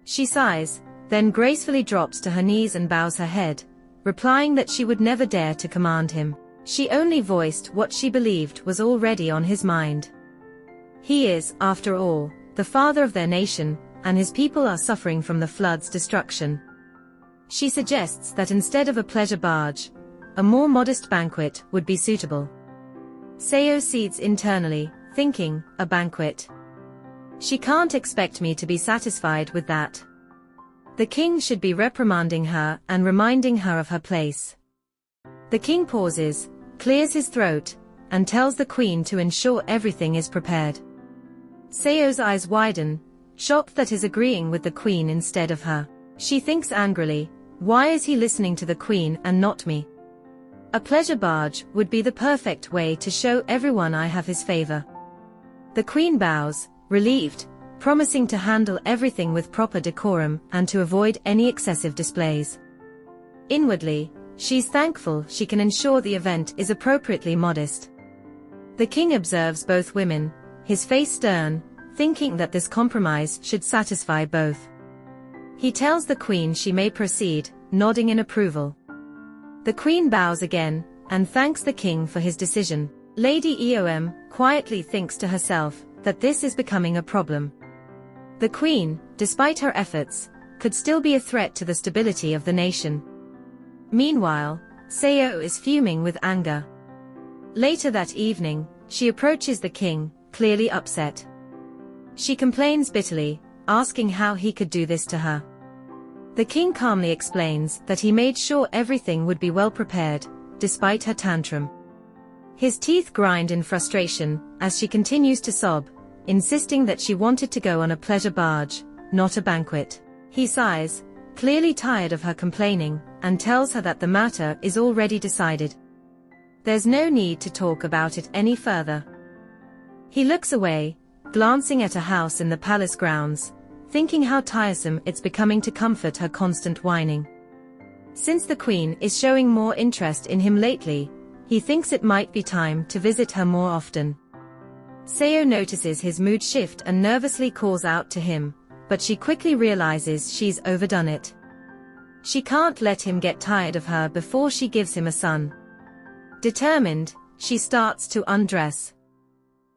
She sighs, then gracefully drops to her knees and bows her head, replying that she would never dare to command him. She only voiced what she believed was already on his mind. He is, after all, the father of their nation, and his people are suffering from the flood's destruction. She suggests that instead of a pleasure barge, a more modest banquet would be suitable. Seo seethes internally, thinking, a banquet? She can't expect me to be satisfied with that. The king should be reprimanding her and reminding her of her place. The king pauses, clears his throat, and tells the queen to ensure everything is prepared. Seo's eyes widen, shocked that he's agreeing with the queen instead of her. She thinks angrily, why is he listening to the queen and not me? A pleasure barge would be the perfect way to show everyone I have his favor. The queen bows, relieved, promising to handle everything with proper decorum and to avoid any excessive displays. Inwardly, she's thankful she can ensure the event is appropriately modest. The king observes both women, his face stern, thinking that this compromise should satisfy both. He tells the queen she may proceed, nodding in approval. The queen bows again, and thanks the king for his decision. Lady Eom quietly thinks to herself that this is becoming a problem. The queen, despite her efforts, could still be a threat to the stability of the nation. Meanwhile, Seo is fuming with anger. Later that evening, she approaches the king, clearly upset. She complains bitterly, asking how he could do this to her. The king calmly explains that he made sure everything would be well prepared, despite her tantrum. His teeth grind in frustration as she continues to sob, insisting that she wanted to go on a pleasure barge, not a banquet. He sighs, clearly tired of her complaining, and tells her that the matter is already decided. There's no need to talk about it any further. He looks away, glancing at a house in the palace grounds, thinking how tiresome it's becoming to comfort her constant whining. Since the queen is showing more interest in him lately, he thinks it might be time to visit her more often. Seo notices his mood shift and nervously calls out to him, but she quickly realizes she's overdone it. She can't let him get tired of her before she gives him a son. Determined, she starts to undress.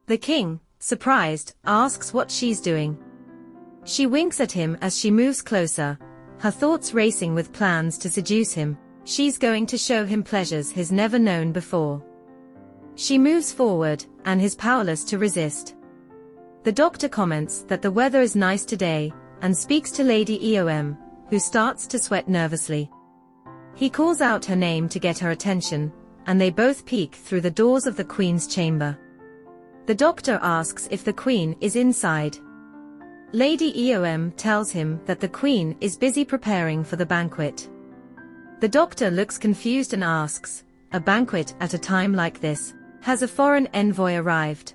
The king, surprised, asks what she's doing. She winks at him as she moves closer, her thoughts racing with plans to seduce him. She's going to show him pleasures he's never known before. She moves forward, and he's powerless to resist. The doctor comments that the weather is nice today, and speaks to Lady Eom, who starts to sweat nervously. He calls out her name to get her attention, and they both peek through the doors of the queen's chamber. The doctor asks if the queen is inside. Lady Eom tells him that the queen is busy preparing for the banquet. The doctor looks confused and asks, "A banquet at a time like this? Has a foreign envoy arrived?"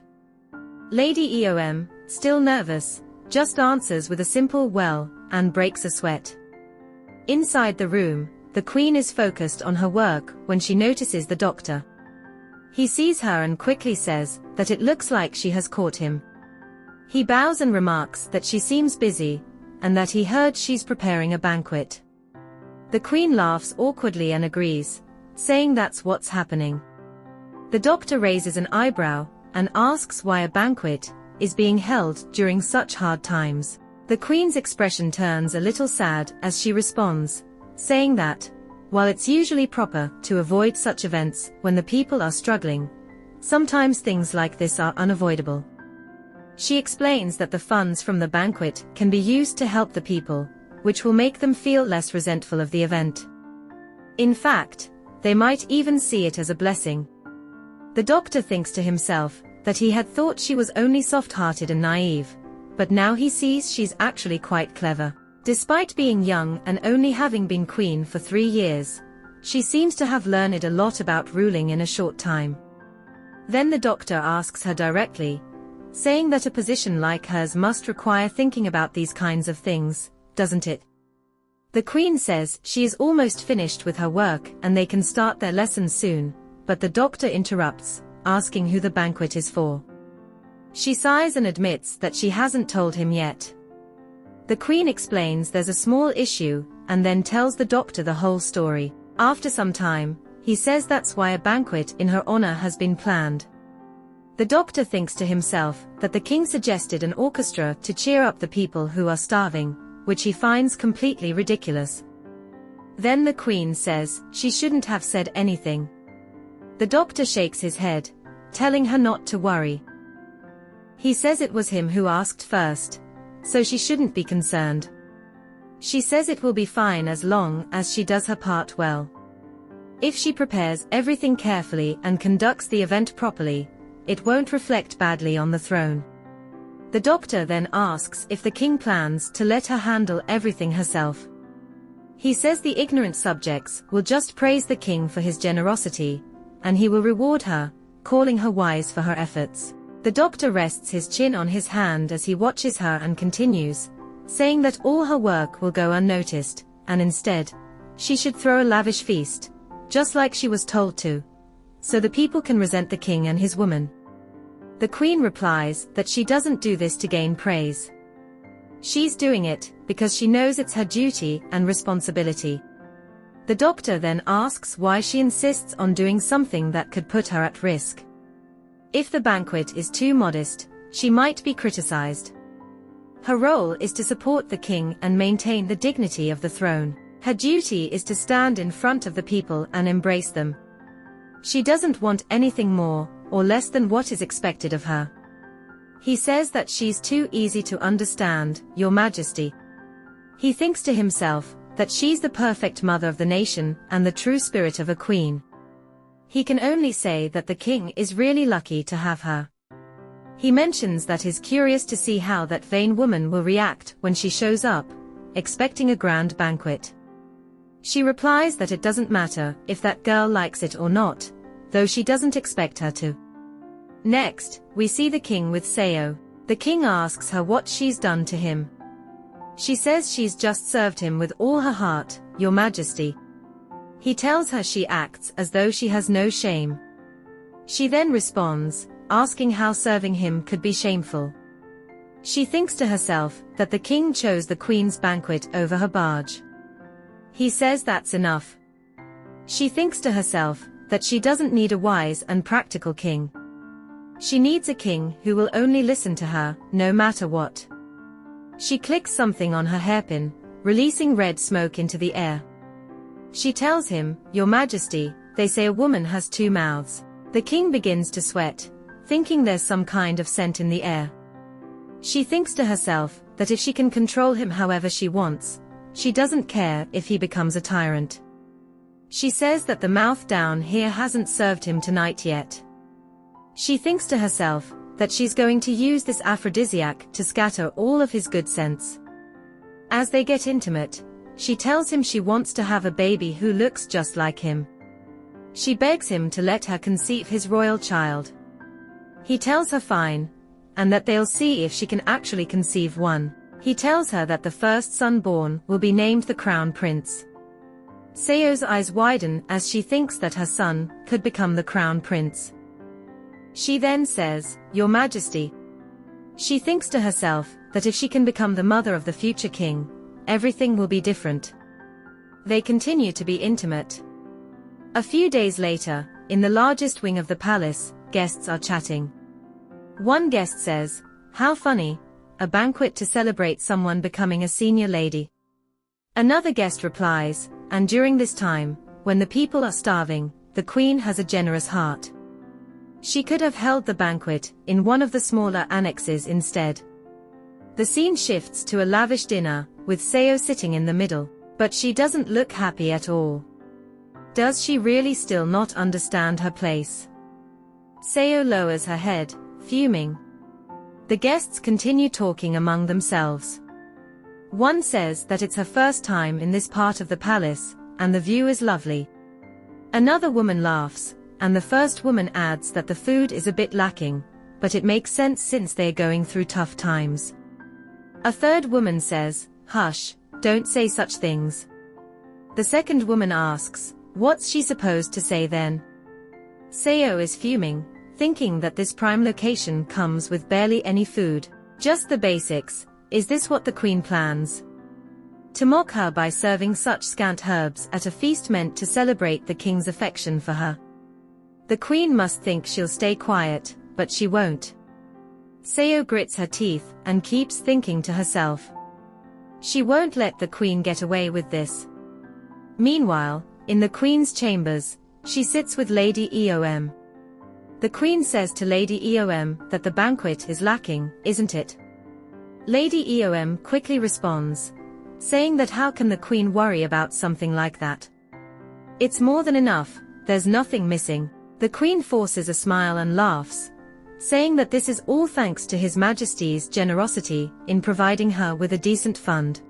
Lady Eom, still nervous, just answers with a simple "well," and breaks a sweat. Inside the room, the queen is focused on her work when she notices the doctor. He sees her and quickly says that it looks like she has caught him. He bows and remarks that she seems busy, and that he heard she's preparing a banquet. The queen laughs awkwardly and agrees, saying that's what's happening. The doctor raises an eyebrow, and asks why a banquet is being held during such hard times. The queen's expression turns a little sad as she responds, saying that, while it's usually proper to avoid such events when the people are struggling, sometimes things like this are unavoidable. She explains that the funds from the banquet can be used to help the people, which will make them feel less resentful of the event. In fact, they might even see it as a blessing. The doctor thinks to himself that he had thought she was only soft-hearted and naive, but now he sees she's actually quite clever. Despite being young and only having been queen for 3 years, she seems to have learned a lot about ruling in a short time. Then the doctor asks her directly, saying that a position like hers must require thinking about these kinds of things, doesn't it? The queen says she is almost finished with her work and they can start their lessons soon, but the doctor interrupts, asking who the banquet is for. She sighs and admits that she hasn't told him yet. The queen explains there's a small issue, and then tells the doctor the whole story. After some time, he says that's why a banquet in her honor has been planned. The doctor thinks to himself that the king suggested an orchestra to cheer up the people who are starving, which he finds completely ridiculous. Then the queen says she shouldn't have said anything. The doctor shakes his head, telling her not to worry. He says it was him who asked first, so she shouldn't be concerned. She says it will be fine as long as she does her part well. If she prepares everything carefully and conducts the event properly, it won't reflect badly on the throne. The doctor then asks if the king plans to let her handle everything herself. He says the ignorant subjects will just praise the king for his generosity, and he will reward her, calling her wise for her efforts. The doctor rests his chin on his hand as he watches her and continues, saying that all her work will go unnoticed, and instead, She should throw a lavish feast, just like she was told to, so the people can resent the king and his woman. The queen replies that she doesn't do this to gain praise. She's doing it because she knows it's her duty and responsibility. The doctor then asks why she insists on doing something that could put her at risk. If the banquet is too modest, she might be criticized. Her role is to support the king and maintain the dignity of the throne. Her duty is to stand in front of the people and embrace them. She doesn't want anything more or less than what is expected of her. He says that she's too easy to understand, Your Majesty. He thinks to himself that she's the perfect mother of the nation and the true spirit of a queen. He can only say that the king is really lucky to have her. He mentions that he's curious to see how that vain woman will react when she shows up, expecting a grand banquet. She replies that it doesn't matter if that girl likes it or not, though she doesn't expect her to. Next, we see the king with Seo. The king asks her what she's done to him. She says she's just served him with all her heart, Your Majesty. He tells her she acts as though she has no shame. She then responds, asking how serving him could be shameful. She thinks to herself that the king chose the queen's banquet over her barge. He says that's enough. She thinks to herself that she doesn't need a wise and practical king. She needs a king who will only listen to her, no matter what. She clicks something on her hairpin, releasing red smoke into the air. She tells him, Your Majesty, they say a woman has two mouths. The king begins to sweat, thinking there's some kind of scent in the air. She thinks to herself that if she can control him however she wants, she doesn't care if he becomes a tyrant. She says that the mouth down here hasn't served him tonight yet. She thinks to herself that she's going to use this aphrodisiac to scatter all of his good sense. As they get intimate, she tells him she wants to have a baby who looks just like him. She begs him to let her conceive his royal child. He tells her fine, and that they'll see if she can actually conceive one. He tells her that the first son born will be named the crown prince. Seo's eyes widen as she thinks that her son could become the crown prince. She then says, Your Majesty. She thinks to herself that if she can become the mother of the future king, everything will be different. They continue to be intimate. A few days later, in the largest wing of the palace, guests are chatting. One guest says, How funny, a banquet to celebrate someone becoming a senior lady. Another guest replies, And during this time, when the people are starving, the queen has a generous heart. She could have held the banquet in one of the smaller annexes instead. The scene shifts to a lavish dinner, with Seo sitting in the middle, but she doesn't look happy at all. Does she really still not understand her place? Seo lowers her head, fuming. The guests continue talking among themselves. One says that it's her first time in this part of the palace, and the view is lovely. Another woman laughs, and the first woman adds that the food is a bit lacking, but it makes sense since they're going through tough times. A third woman says, Hush, don't say such things. The second woman asks, What's she supposed to say then? Seo is fuming, thinking that this prime location comes with barely any food, just the basics. Is this what the queen plans? To mock her by serving such scant herbs at a feast meant to celebrate the king's affection for her. The queen must think she'll stay quiet, but she won't. Seo grits her teeth and keeps thinking to herself. She won't let the queen get away with this. Meanwhile, in the queen's chambers, she sits with Lady Eom. The queen says to Lady Eom that the banquet is lacking, isn't it? Lady Eom quickly responds, saying that how can the queen worry about something like that? It's more than enough, there's nothing missing. The queen forces a smile and laughs, saying that this is all thanks to His Majesty's generosity in providing her with a decent fund.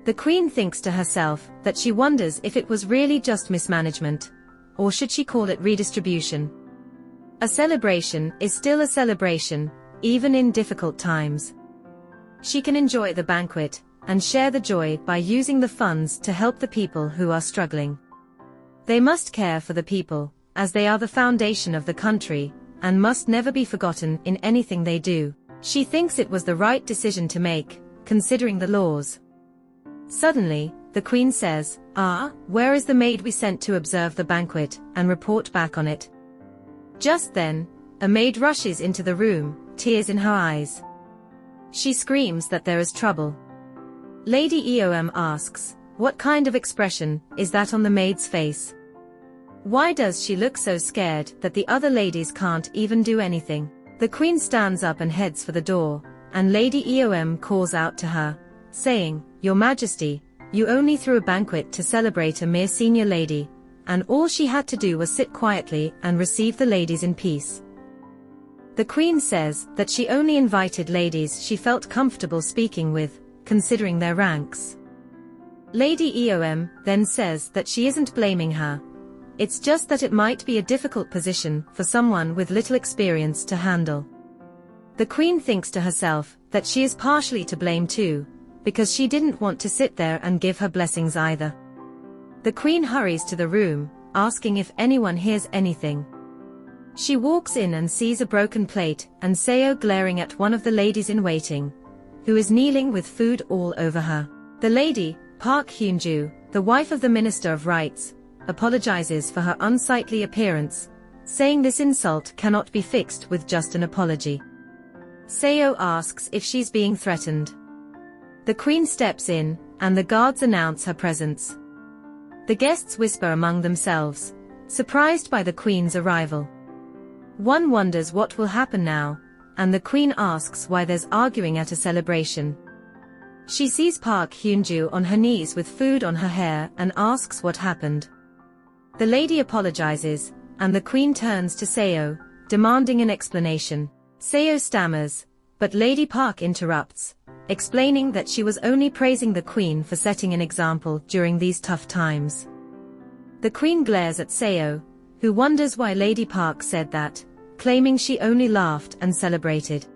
The queen thinks to herself that she wonders if it was really just mismanagement, or should she call it redistribution? A celebration is still a celebration, even in difficult times. She can enjoy the banquet, and share the joy by using the funds to help the people who are struggling. They must care for the people, as they are the foundation of the country, and must never be forgotten in anything they do. She thinks it was the right decision to make, considering the laws. Suddenly, the queen says, "Where is the maid we sent to observe the banquet and report back on it?" Just then, a maid rushes into the room, tears in her eyes. She screams that there is trouble. Lady Eom asks, "What kind of expression is that on the maid's face? Why does she look so scared that the other ladies can't even do anything?" The queen stands up and heads for the door, and Lady Eom calls out to her, saying, "Your Majesty, you only threw a banquet to celebrate a mere senior lady, and all she had to do was sit quietly and receive the ladies in peace." The queen says that she only invited ladies she felt comfortable speaking with, considering their ranks. Lady Eom then says that she isn't blaming her. It's just that it might be a difficult position for someone with little experience to handle. The queen thinks to herself that she is partially to blame too, because she didn't want to sit there and give her blessings either. The queen hurries to the room, asking if anyone hears anything. She walks in and sees a broken plate and Seo glaring at one of the ladies in waiting, who is kneeling with food all over her. The lady, Park Hyun-ju, the wife of the Minister of Rights, apologizes for her unsightly appearance, saying this insult cannot be fixed with just an apology. Seo asks if she's being threatened. The queen steps in, and the guards announce her presence. The guests whisper among themselves, surprised by the queen's arrival. One wonders what will happen now, and the queen asks why there's arguing at a celebration. She sees Park Hyun-ju on her knees with food on her hair and asks what happened. The lady apologizes, and the queen turns to Seo, demanding an explanation. Seo stammers, but Lady Park interrupts, explaining that she was only praising the queen for setting an example during these tough times. The queen glares at Seo, who wonders why Lady Park said that, claiming she only laughed and celebrated.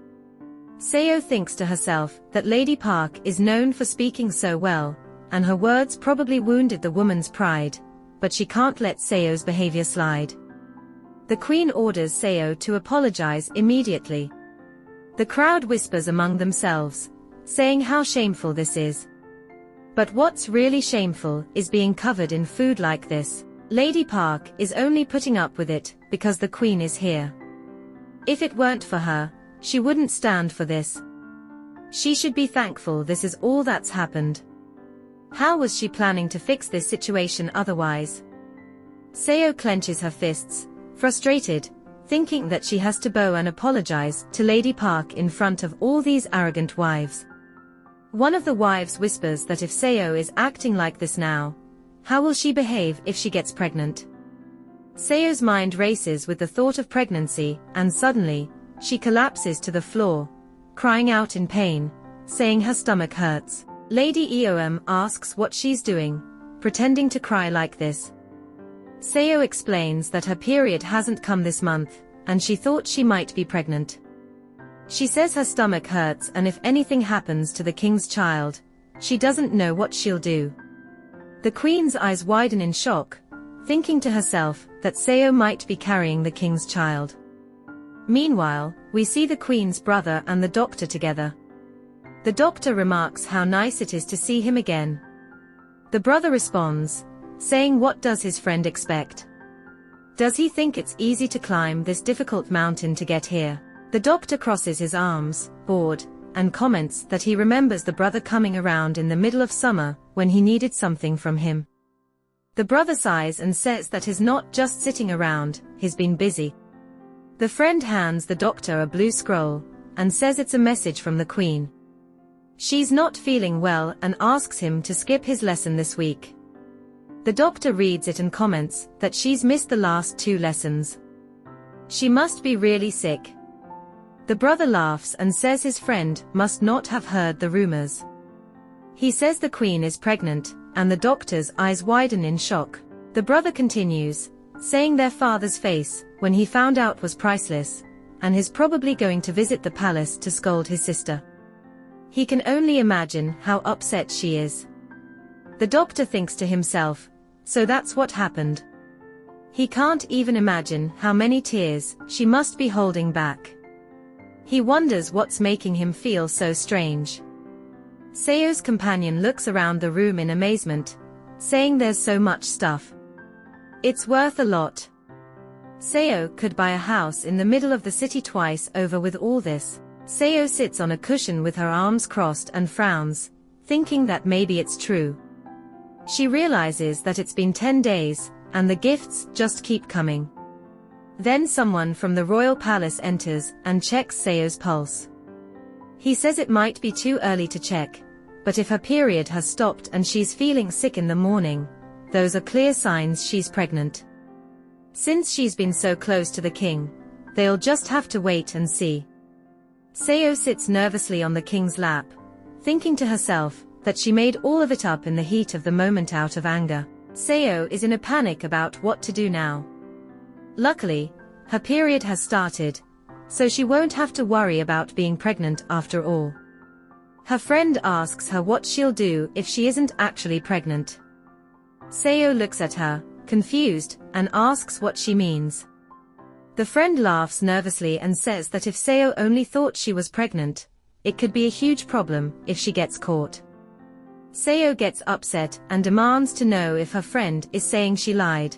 Seo thinks to herself that Lady Park is known for speaking so well, and her words probably wounded the woman's pride, but she can't let Seo's behavior slide. The queen orders Seo to apologize immediately. The crowd whispers among themselves, saying how shameful this is. But what's really shameful is being covered in food like this. Lady Park is only putting up with it because the queen is here. If it weren't for her, she wouldn't stand for this. She should be thankful this is all that's happened. How was she planning to fix this situation otherwise? Seo clenches her fists, frustrated, thinking that she has to bow and apologize to Lady Park in front of all these arrogant wives. One of the wives whispers that if Seo is acting like this now, how will she behave if she gets pregnant? Seo's mind races with the thought of pregnancy, and suddenly, she collapses to the floor, crying out in pain, saying her stomach hurts. Lady Eom asks what she's doing, pretending to cry like this. Seo explains that her period hasn't come this month, and she thought she might be pregnant. She says her stomach hurts and if anything happens to the king's child, she doesn't know what she'll do. The queen's eyes widen in shock, thinking to herself that Seo might be carrying the king's child. Meanwhile, we see the queen's brother and the doctor together. The doctor remarks how nice it is to see him again. The brother responds, saying what does his friend expect? Does he think it's easy to climb this difficult mountain to get here? The doctor crosses his arms, bored, and comments that he remembers the brother coming around in the middle of summer when he needed something from him. The brother sighs and says that he's not just sitting around, he's been busy. The friend hands the doctor a blue scroll, and says it's a message from the queen. She's not feeling well and asks him to skip his lesson this week. The doctor reads it and comments that she's missed the last 2 lessons. She must be really sick. The brother laughs and says his friend must not have heard the rumors. He says the queen is pregnant, and the doctor's eyes widen in shock. The brother continues, saying their father's face, when he found out was priceless, and he's probably going to visit the palace to scold his sister. He can only imagine how upset she is. The doctor thinks to himself, so that's what happened. He can't even imagine how many tears she must be holding back. He wonders what's making him feel so strange. Seo's companion looks around the room in amazement, saying there's so much stuff. It's worth a lot. Seo could buy a house in the middle of the city twice over with all this. Seo sits on a cushion with her arms crossed and frowns, thinking that maybe it's true. She realizes that it's been 10 days, and the gifts just keep coming. Then someone from the royal palace enters and checks Seo's pulse. He says it might be too early to check, but if her period has stopped and she's feeling sick in the morning, those are clear signs she's pregnant. Since she's been so close to the king, they'll just have to wait and see. Seo sits nervously on the king's lap, thinking to herself that she made all of it up in the heat of the moment out of anger. Seo is in a panic about what to do now. Luckily, her period has started, so she won't have to worry about being pregnant after all. Her friend asks her what she'll do if she isn't actually pregnant. Seo looks at her, confused, and asks what she means. The friend laughs nervously and says that if Seo only thought she was pregnant, it could be a huge problem if she gets caught. Seo gets upset and demands to know if her friend is saying she lied.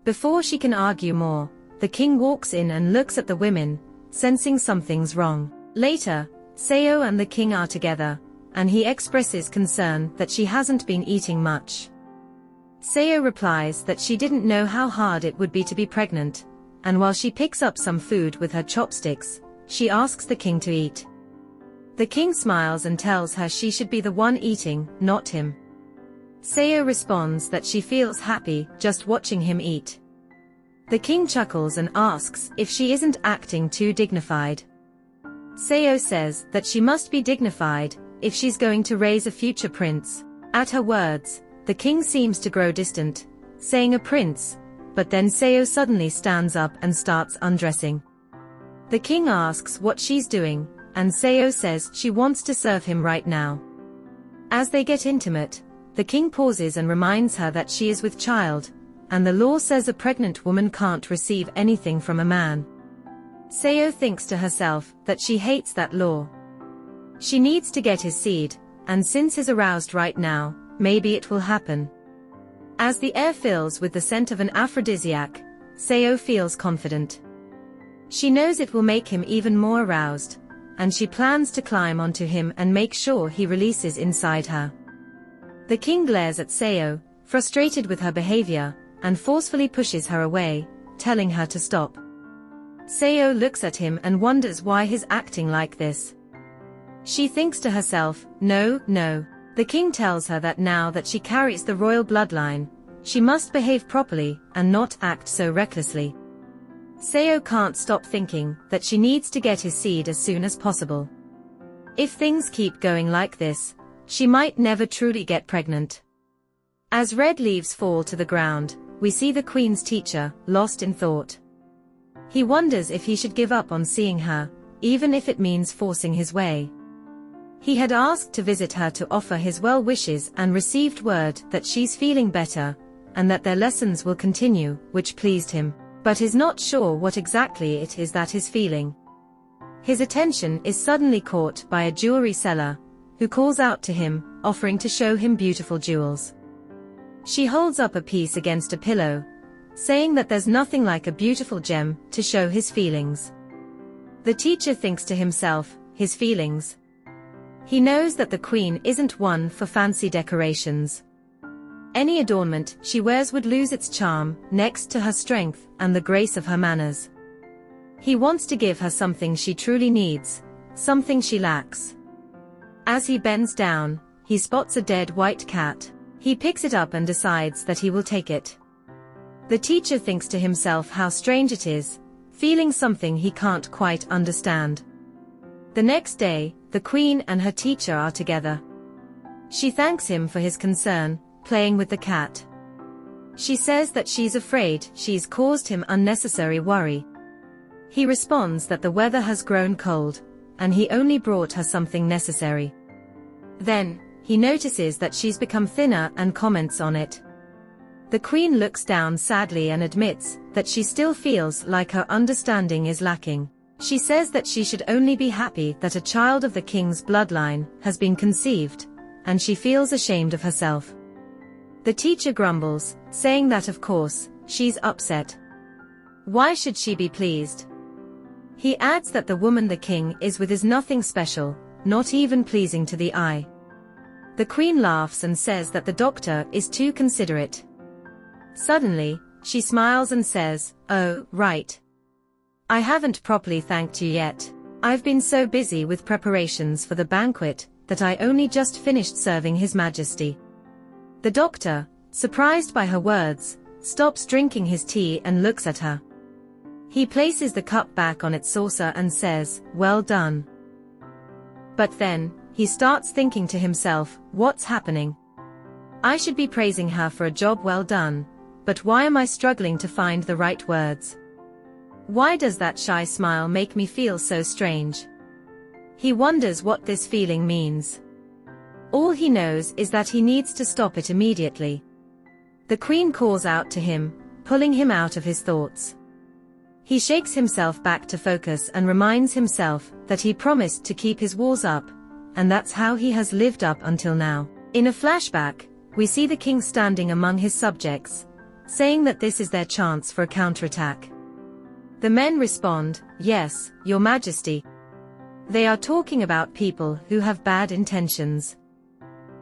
Before she can argue more, the king walks in and looks at the women, sensing something's wrong. Later, Seo and the king are together, and he expresses concern that she hasn't been eating much. Seo replies that she didn't know how hard it would be to be pregnant, and while she picks up some food with her chopsticks, she asks the king to eat. The king smiles and tells her she should be the one eating, not him. Seo responds that she feels happy just watching him eat. The king chuckles and asks if she isn't acting too dignified. Seo says that she must be dignified if she's going to raise a future prince. At her words, the king seems to grow distant, saying a prince, but then Seo suddenly stands up and starts undressing. The king asks what she's doing, and Seo says she wants to serve him right now. As they get intimate, the king pauses and reminds her that she is with child, and the law says a pregnant woman can't receive anything from a man. Seo thinks to herself that she hates that law. She needs to get his seed, and since he's aroused right now, maybe it will happen. As the air fills with the scent of an aphrodisiac, Seo feels confident. She knows it will make him even more aroused, and she plans to climb onto him and make sure he releases inside her. The king glares at Seo, frustrated with her behavior, and forcefully pushes her away, telling her to stop. Seo looks at him and wonders why he's acting like this. She thinks to herself, no. The king tells her that now that she carries the royal bloodline, she must behave properly and not act so recklessly. Seo can't stop thinking that she needs to get his seed as soon as possible. If things keep going like this, she might never truly get pregnant. As red leaves fall to the ground, we see the queen's teacher, lost in thought. He wonders if he should give up on seeing her, even if it means forcing his way. He had asked to visit her to offer his well wishes and received word that she's feeling better, and that their lessons will continue, which pleased him, but is not sure what exactly it is that is feeling. His attention is suddenly caught by a jewelry seller, who calls out to him, offering to show him beautiful jewels. She holds up a piece against a pillow, saying that there's nothing like a beautiful gem to show his feelings. The teacher thinks to himself, his feelings. He knows that the queen isn't one for fancy decorations. Any adornment she wears would lose its charm next to her strength and the grace of her manners. He wants to give her something she truly needs, something she lacks. As he bends down, he spots a dead white cat. He picks it up and decides that he will take it. The teacher thinks to himself how strange it is, feeling something he can't quite understand. The next day, the queen and her teacher are together. She thanks him for his concern, playing with the cat. She says that she's afraid she's caused him unnecessary worry. He responds that the weather has grown cold, and he only brought her something necessary. Then, he notices that she's become thinner and comments on it. The queen looks down sadly and admits that she still feels like her understanding is lacking. She says that she should only be happy that a child of the king's bloodline has been conceived, and she feels ashamed of herself. The teacher grumbles, saying that of course, she's upset. Why should she be pleased? He adds that the woman the king is with is nothing special, not even pleasing to the eye. The queen laughs and says that the doctor is too considerate. Suddenly, she smiles and says, "Oh, right. I haven't properly thanked you yet. I've been so busy with preparations for the banquet that I only just finished serving His Majesty." The doctor, surprised by her words, stops drinking his tea and looks at her. He places the cup back on its saucer and says, "Well done." But then, he starts thinking to himself, what's happening? I should be praising her for a job well done, but why am I struggling to find the right words? Why does that shy smile make me feel so strange? He wonders what this feeling means. All he knows is that he needs to stop it immediately. The queen calls out to him, pulling him out of his thoughts. He shakes himself back to focus and reminds himself that he promised to keep his walls up, and that's how he has lived up until now. In a flashback, we see the king standing among his subjects, saying that this is their chance for a counterattack. The men respond, "Yes, Your Majesty." They are talking about people who have bad intentions.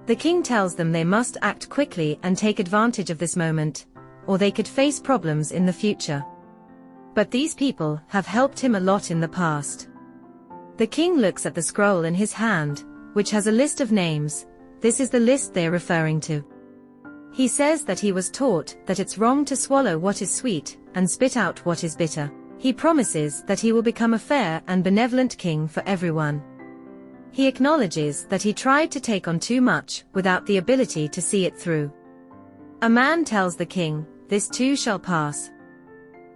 The king tells them they must act quickly and take advantage of this moment, or they could face problems in the future. But these people have helped him a lot in the past. The king looks at the scroll in his hand, which has a list of names. This is the list they're referring to. He says that he was taught that it's wrong to swallow what is sweet and spit out what is bitter. He promises that he will become a fair and benevolent king for everyone. He acknowledges that he tried to take on too much without the ability to see it through. A man tells the king, "This too shall pass."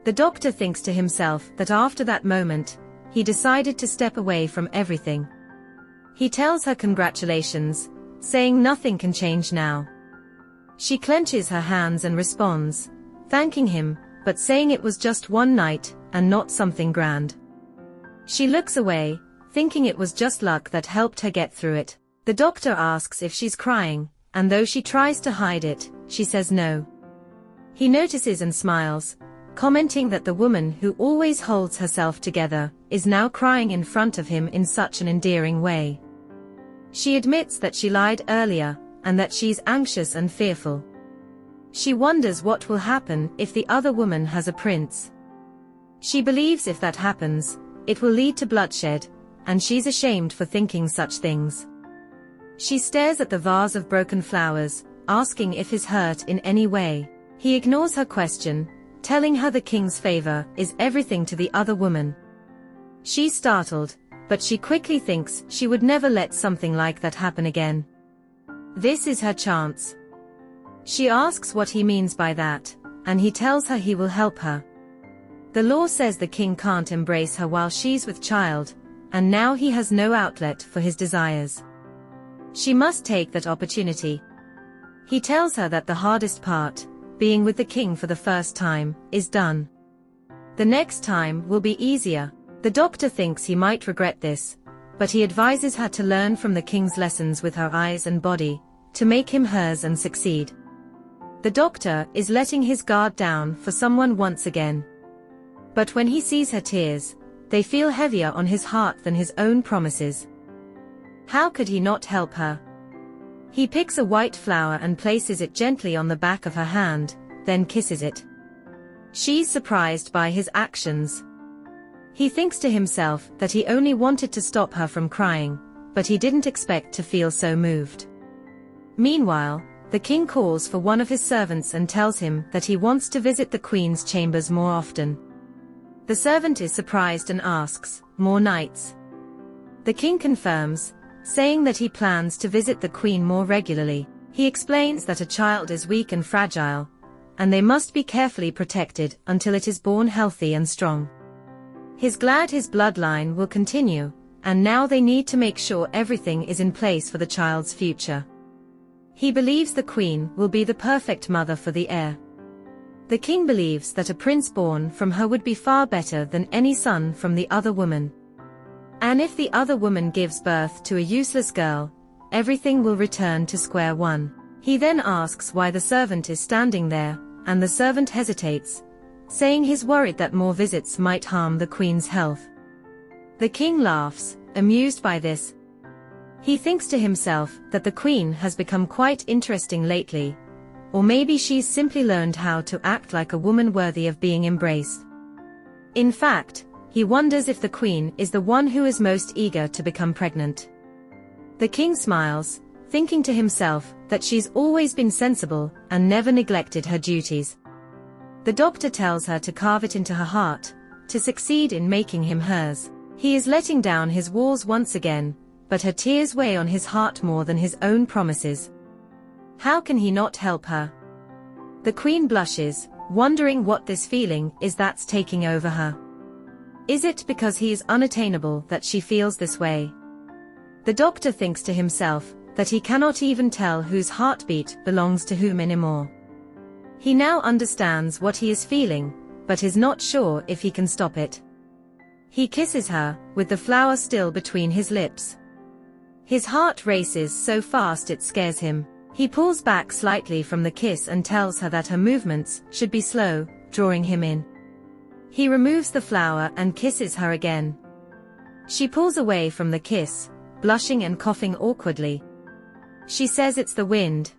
The doctor thinks to himself that after that moment, he decided to step away from everything. He tells her congratulations, saying nothing can change now. She clenches her hands and responds, thanking him, but saying it was just one night, and not something grand. She looks away, thinking it was just luck that helped her get through it. The doctor asks if she's crying, and though she tries to hide it, she says no. He notices and smiles, commenting that the woman who always holds herself together is now crying in front of him in such an endearing way. She admits that she lied earlier, and that she's anxious and fearful. She wonders what will happen if the other woman has a prince. She believes if that happens, it will lead to bloodshed, and she's ashamed for thinking such things. She stares at the vase of broken flowers, asking if he's hurt in any way. He ignores her question, telling her the king's favor is everything to the other woman. She's startled, but she quickly thinks she would never let something like that happen again. This is her chance. She asks what he means by that, and he tells her he will help her. The law says the king can't embrace her while she's with child, and now he has no outlet for his desires. She must take that opportunity. He tells her that the hardest part, being with the king for the first time, is done. The next time will be easier. The doctor thinks he might regret this, but he advises her to learn from the king's lessons with her eyes and body, to make him hers and succeed. The doctor is letting his guard down for someone once again. But when he sees her tears, they feel heavier on his heart than his own promises. How could he not help her? He picks a white flower and places it gently on the back of her hand, then kisses it. She's surprised by his actions. He thinks to himself that he only wanted to stop her from crying, but he didn't expect to feel so moved. Meanwhile, the king calls for one of his servants and tells him that he wants to visit the queen's chambers more often. The servant is surprised and asks, "More nights?" The king confirms, saying that he plans to visit the queen more regularly. He explains that a child is weak and fragile, and they must be carefully protected until it is born healthy and strong. He's glad his bloodline will continue, and now they need to make sure everything is in place for the child's future. He believes the queen will be the perfect mother for the heir. The king believes that a prince born from her would be far better than any son from the other woman. And if the other woman gives birth to a useless girl, everything will return to square one. He then asks why the servant is standing there, and the servant hesitates, saying he's worried that more visits might harm the queen's health. The king laughs, amused by this. He thinks to himself that the queen has become quite interesting lately, or maybe she's simply learned how to act like a woman worthy of being embraced. In fact, he wonders if the queen is the one who is most eager to become pregnant. The king smiles, thinking to himself that she's always been sensible and never neglected her duties. The doctor tells her to carve it into her heart, to succeed in making him hers. He is letting down his walls once again, but her tears weigh on his heart more than his own promises. How can he not help her? The queen blushes, wondering what this feeling is that's taking over her. Is it because he is unattainable that she feels this way? The doctor thinks to himself that he cannot even tell whose heartbeat belongs to whom anymore. He now understands what he is feeling, but is not sure if he can stop it. He kisses her, with the flower still between his lips. His heart races so fast it scares him. He pulls back slightly from the kiss and tells her that her movements should be slow, drawing him in. He removes the flower and kisses her again. She pulls away from the kiss, blushing and coughing awkwardly. She says it's the wind.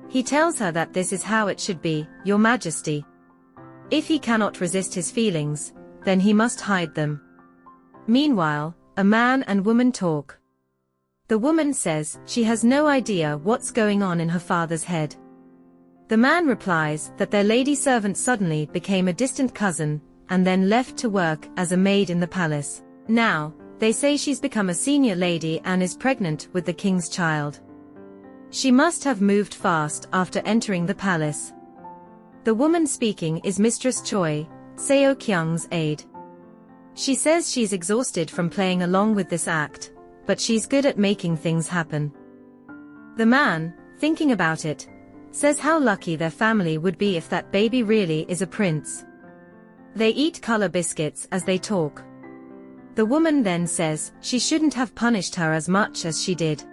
He tells her that this is how it should be, Your Majesty. If he cannot resist his feelings, then he must hide them. Meanwhile, a man and woman talk. The woman says she has no idea what's going on in her father's head. The man replies that their lady servant suddenly became a distant cousin, and then left to work as a maid in the palace. Now, they say she's become a senior lady and is pregnant with the king's child. She must have moved fast after entering the palace. The woman speaking is Mistress Choi, Seo-kyung's aide. She says she's exhausted from playing along with this act, but she's good at making things happen. The man, thinking about it, says how lucky their family would be if that baby really is a prince. They eat color biscuits as they talk. The woman then says she shouldn't have punished her as much as she did.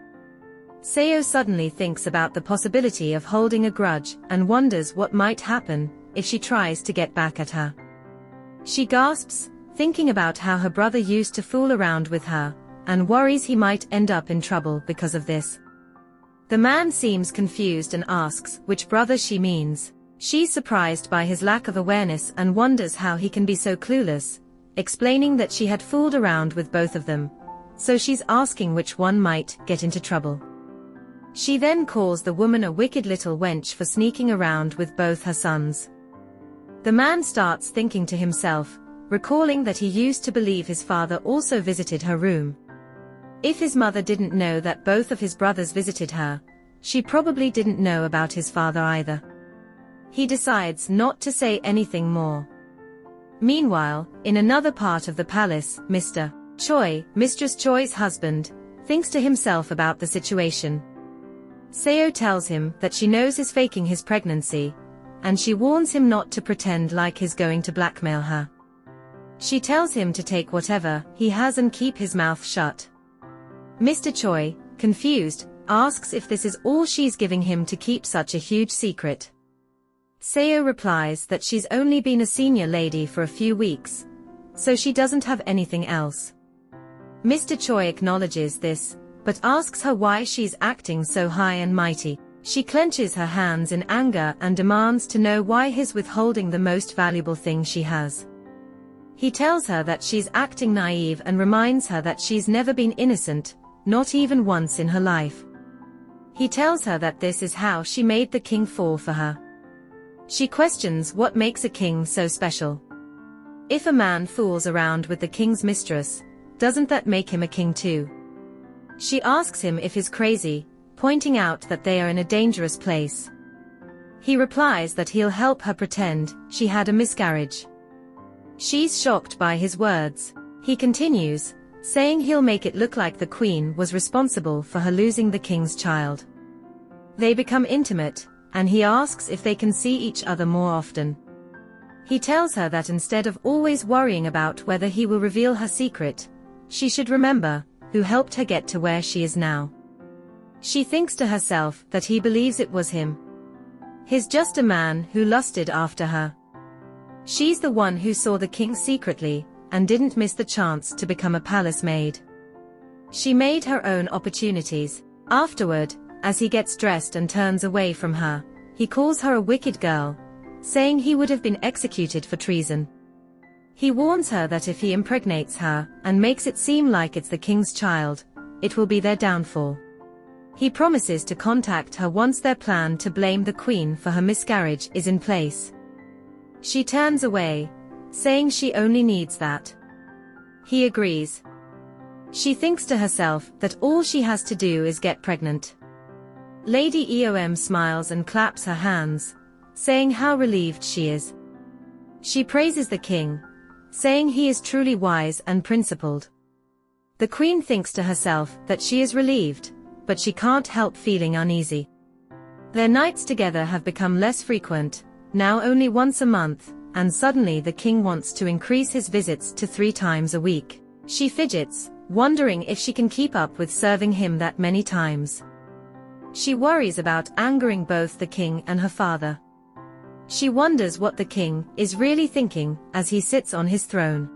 Seo suddenly thinks about the possibility of holding a grudge and wonders what might happen if she tries to get back at her. She gasps, thinking about how her brother used to fool around with her, and worries he might end up in trouble because of this. The man seems confused and asks which brother she means. She's surprised by his lack of awareness and wonders how he can be so clueless, explaining that she had fooled around with both of them, so she's asking which one might get into trouble. She then calls the woman a wicked little wench for sneaking around with both her sons. The man starts thinking to himself, recalling that he used to believe his father also visited her room. If his mother didn't know that both of his brothers visited her, she probably didn't know about his father either. He decides not to say anything more. Meanwhile, in another part of the palace, Mr. Choi, Mistress Choi's husband, thinks to himself about the situation. Seo tells him that she knows he's faking his pregnancy, and she warns him not to pretend like he's going to blackmail her. She tells him to take whatever he has and keep his mouth shut. Mr. Choi, confused, asks if this is all she's giving him to keep such a huge secret. Seo replies that she's only been a senior lady for a few weeks, so she doesn't have anything else. Mr. Choi acknowledges this, but asks her why she's acting so high and mighty. She clenches her hands in anger and demands to know why he's withholding the most valuable thing she has. He tells her that she's acting naive and reminds her that she's never been innocent, not even once in her life. He tells her that this is how she made the king fall for her. She questions what makes a king so special. If a man fools around with the king's mistress, doesn't that make him a king too? She asks him if he's crazy, pointing out that they are in a dangerous place. He replies that he'll help her pretend she had a miscarriage. She's shocked by his words. He continues, saying he'll make it look like the queen was responsible for her losing the king's child. They become intimate, and he asks if they can see each other more often. He tells her that instead of always worrying about whether he will reveal her secret, she should remember who helped her get to where she is now. She thinks to herself that he believes it was him. He's just a man who lusted after her. She's the one who saw the king secretly, and didn't miss the chance to become a palace maid. She made her own opportunities. Afterward, as he gets dressed and turns away from her, he calls her a wicked girl, saying he would have been executed for treason. He warns her that if he impregnates her and makes it seem like it's the king's child, it will be their downfall. He promises to contact her once their plan to blame the queen for her miscarriage is in place. She turns away, saying she only needs that. He agrees. She thinks to herself that all she has to do is get pregnant. Lady Eom smiles and claps her hands, saying how relieved she is. She praises the king, saying he is truly wise and principled. The queen thinks to herself that she is relieved, but she can't help feeling uneasy. Their nights together have become less frequent, now only once a month, and suddenly the king wants to increase his visits to 3 times a week. She fidgets, wondering if she can keep up with serving him that many times. She worries about angering both the king and her father. She wonders what the king is really thinking as he sits on his throne.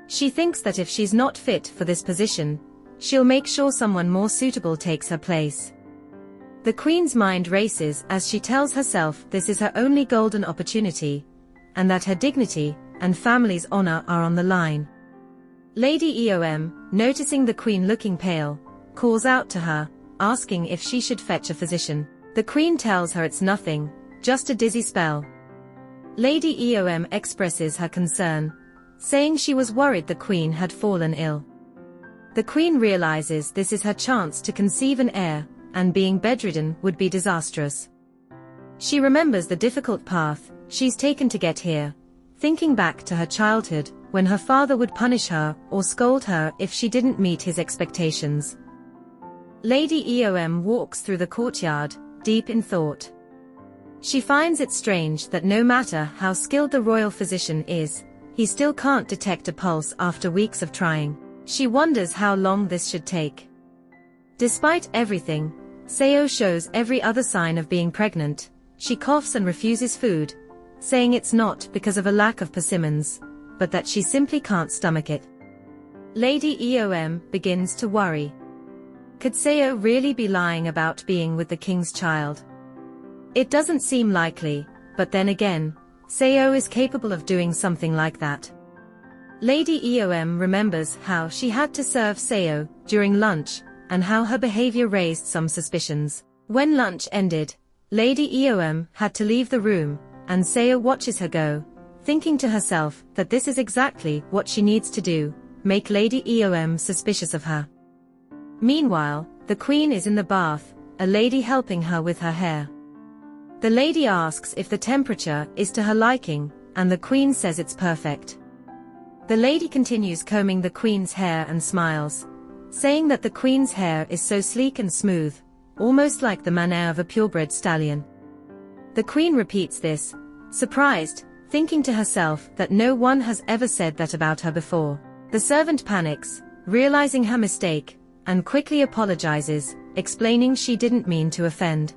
She thinks that if she's not fit for this position, she'll make sure someone more suitable takes her place. The queen's mind races as she tells herself this is her only golden opportunity, and that her dignity and family's honor are on the line. Lady Eom, noticing the queen looking pale, calls out to her, asking if she should fetch a physician. The queen tells her it's nothing, just a dizzy spell. Lady Eom expresses her concern, saying she was worried the queen had fallen ill. The queen realizes this is her chance to conceive an heir, and being bedridden would be disastrous. She remembers the difficult path she's taken to get here, thinking back to her childhood, when her father would punish her or scold her if she didn't meet his expectations. Lady Eom walks through the courtyard, deep in thought. She finds it strange that no matter how skilled the royal physician is, he still can't detect a pulse after weeks of trying. She wonders how long this should take. Despite everything, Seo shows every other sign of being pregnant. She coughs and refuses food, saying it's not because of a lack of persimmons, but that she simply can't stomach it. Lady Eom begins to worry. Could Seo really be lying about being with the king's child? It doesn't seem likely, but then again, Seo is capable of doing something like that. Lady Eom remembers how she had to serve Seo during lunch, and how her behavior raised some suspicions. When lunch ended, Lady Eom had to leave the room, and Seo watches her go, thinking to herself that this is exactly what she needs to do, make Lady Eom suspicious of her. Meanwhile, the queen is in the bath, a lady helping her with her hair. The lady asks if the temperature is to her liking, and the queen says it's perfect. The lady continues combing the queen's hair and smiles, saying that the queen's hair is so sleek and smooth, almost like the manhwa of a purebred stallion. The queen repeats this, surprised, thinking to herself that no one has ever said that about her before. The servant panics, realizing her mistake, and quickly apologizes, explaining she didn't mean to offend.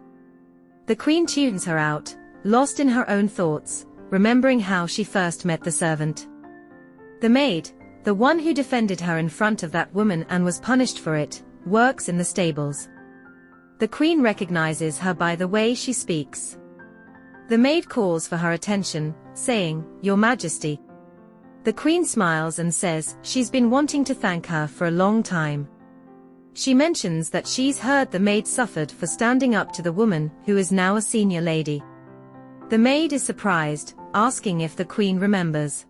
The queen tunes her out, lost in her own thoughts, remembering how she first met the servant. The maid, the one who defended her in front of that woman and was punished for it, works in the stables. The queen recognizes her by the way she speaks. The maid calls for her attention, saying, "Your Majesty." The queen smiles and says she's been wanting to thank her for a long time. She mentions that she's heard the maid suffered for standing up to the woman who is now a senior lady. The maid is surprised, asking if the queen remembers.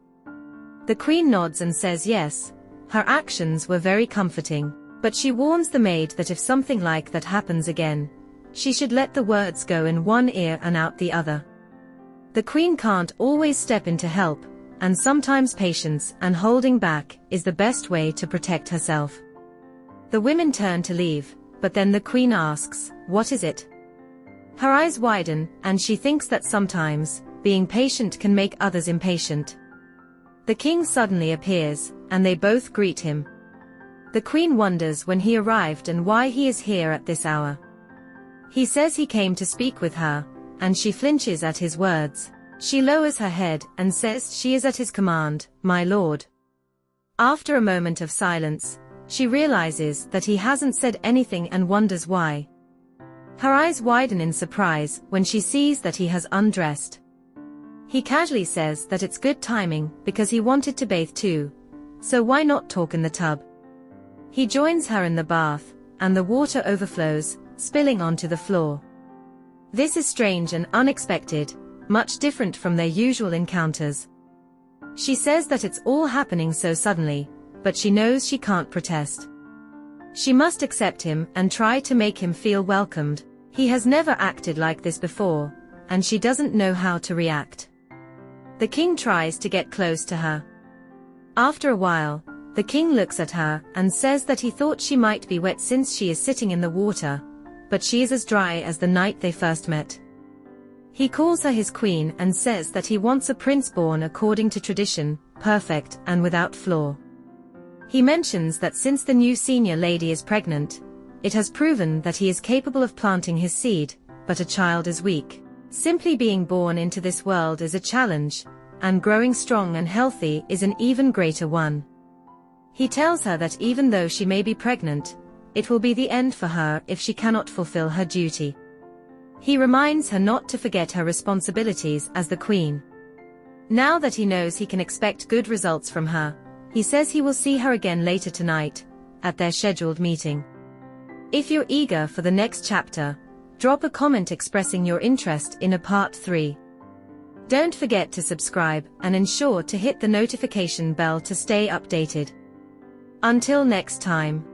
The queen nods and says yes, her actions were very comforting, but she warns the maid that if something like that happens again, she should let the words go in one ear and out the other. The queen can't always step in to help, and sometimes patience and holding back is the best way to protect herself. The women turn to leave, but then the queen asks, "What is it?" Her eyes widen, and she thinks that sometimes, being patient can make others impatient. The king suddenly appears, and they both greet him. The queen wonders when he arrived and why he is here at this hour. He says he came to speak with her, and she flinches at his words. She lowers her head and says she is at his command, "My lord." After a moment of silence, she realizes that he hasn't said anything and wonders why. Her eyes widen in surprise when she sees that he has undressed. He casually says that it's good timing because he wanted to bathe too, so why not talk in the tub? He joins her in the bath, and the water overflows, spilling onto the floor. This is strange and unexpected, much different from their usual encounters. She says that it's all happening so suddenly, but she knows she can't protest. She must accept him and try to make him feel welcomed. He has never acted like this before, and she doesn't know how to react. The king tries to get close to her. After a while, the king looks at her and says that he thought she might be wet since she is sitting in the water, but she is as dry as the night they first met. He calls her his queen and says that he wants a prince born according to tradition, perfect and without flaw. He mentions that since the new senior lady is pregnant, it has proven that he is capable of planting his seed, but a child is weak. Simply being born into this world is a challenge, and growing strong and healthy is an even greater one. He tells her that even though she may be pregnant, it will be the end for her if she cannot fulfill her duty. He reminds her not to forget her responsibilities as the queen. Now that he knows he can expect good results from her, he says he will see her again later tonight, at their scheduled meeting. If you're eager for the next chapter, drop a comment expressing your interest in a part 3. Don't forget to subscribe and ensure to hit the notification bell to stay updated. Until next time.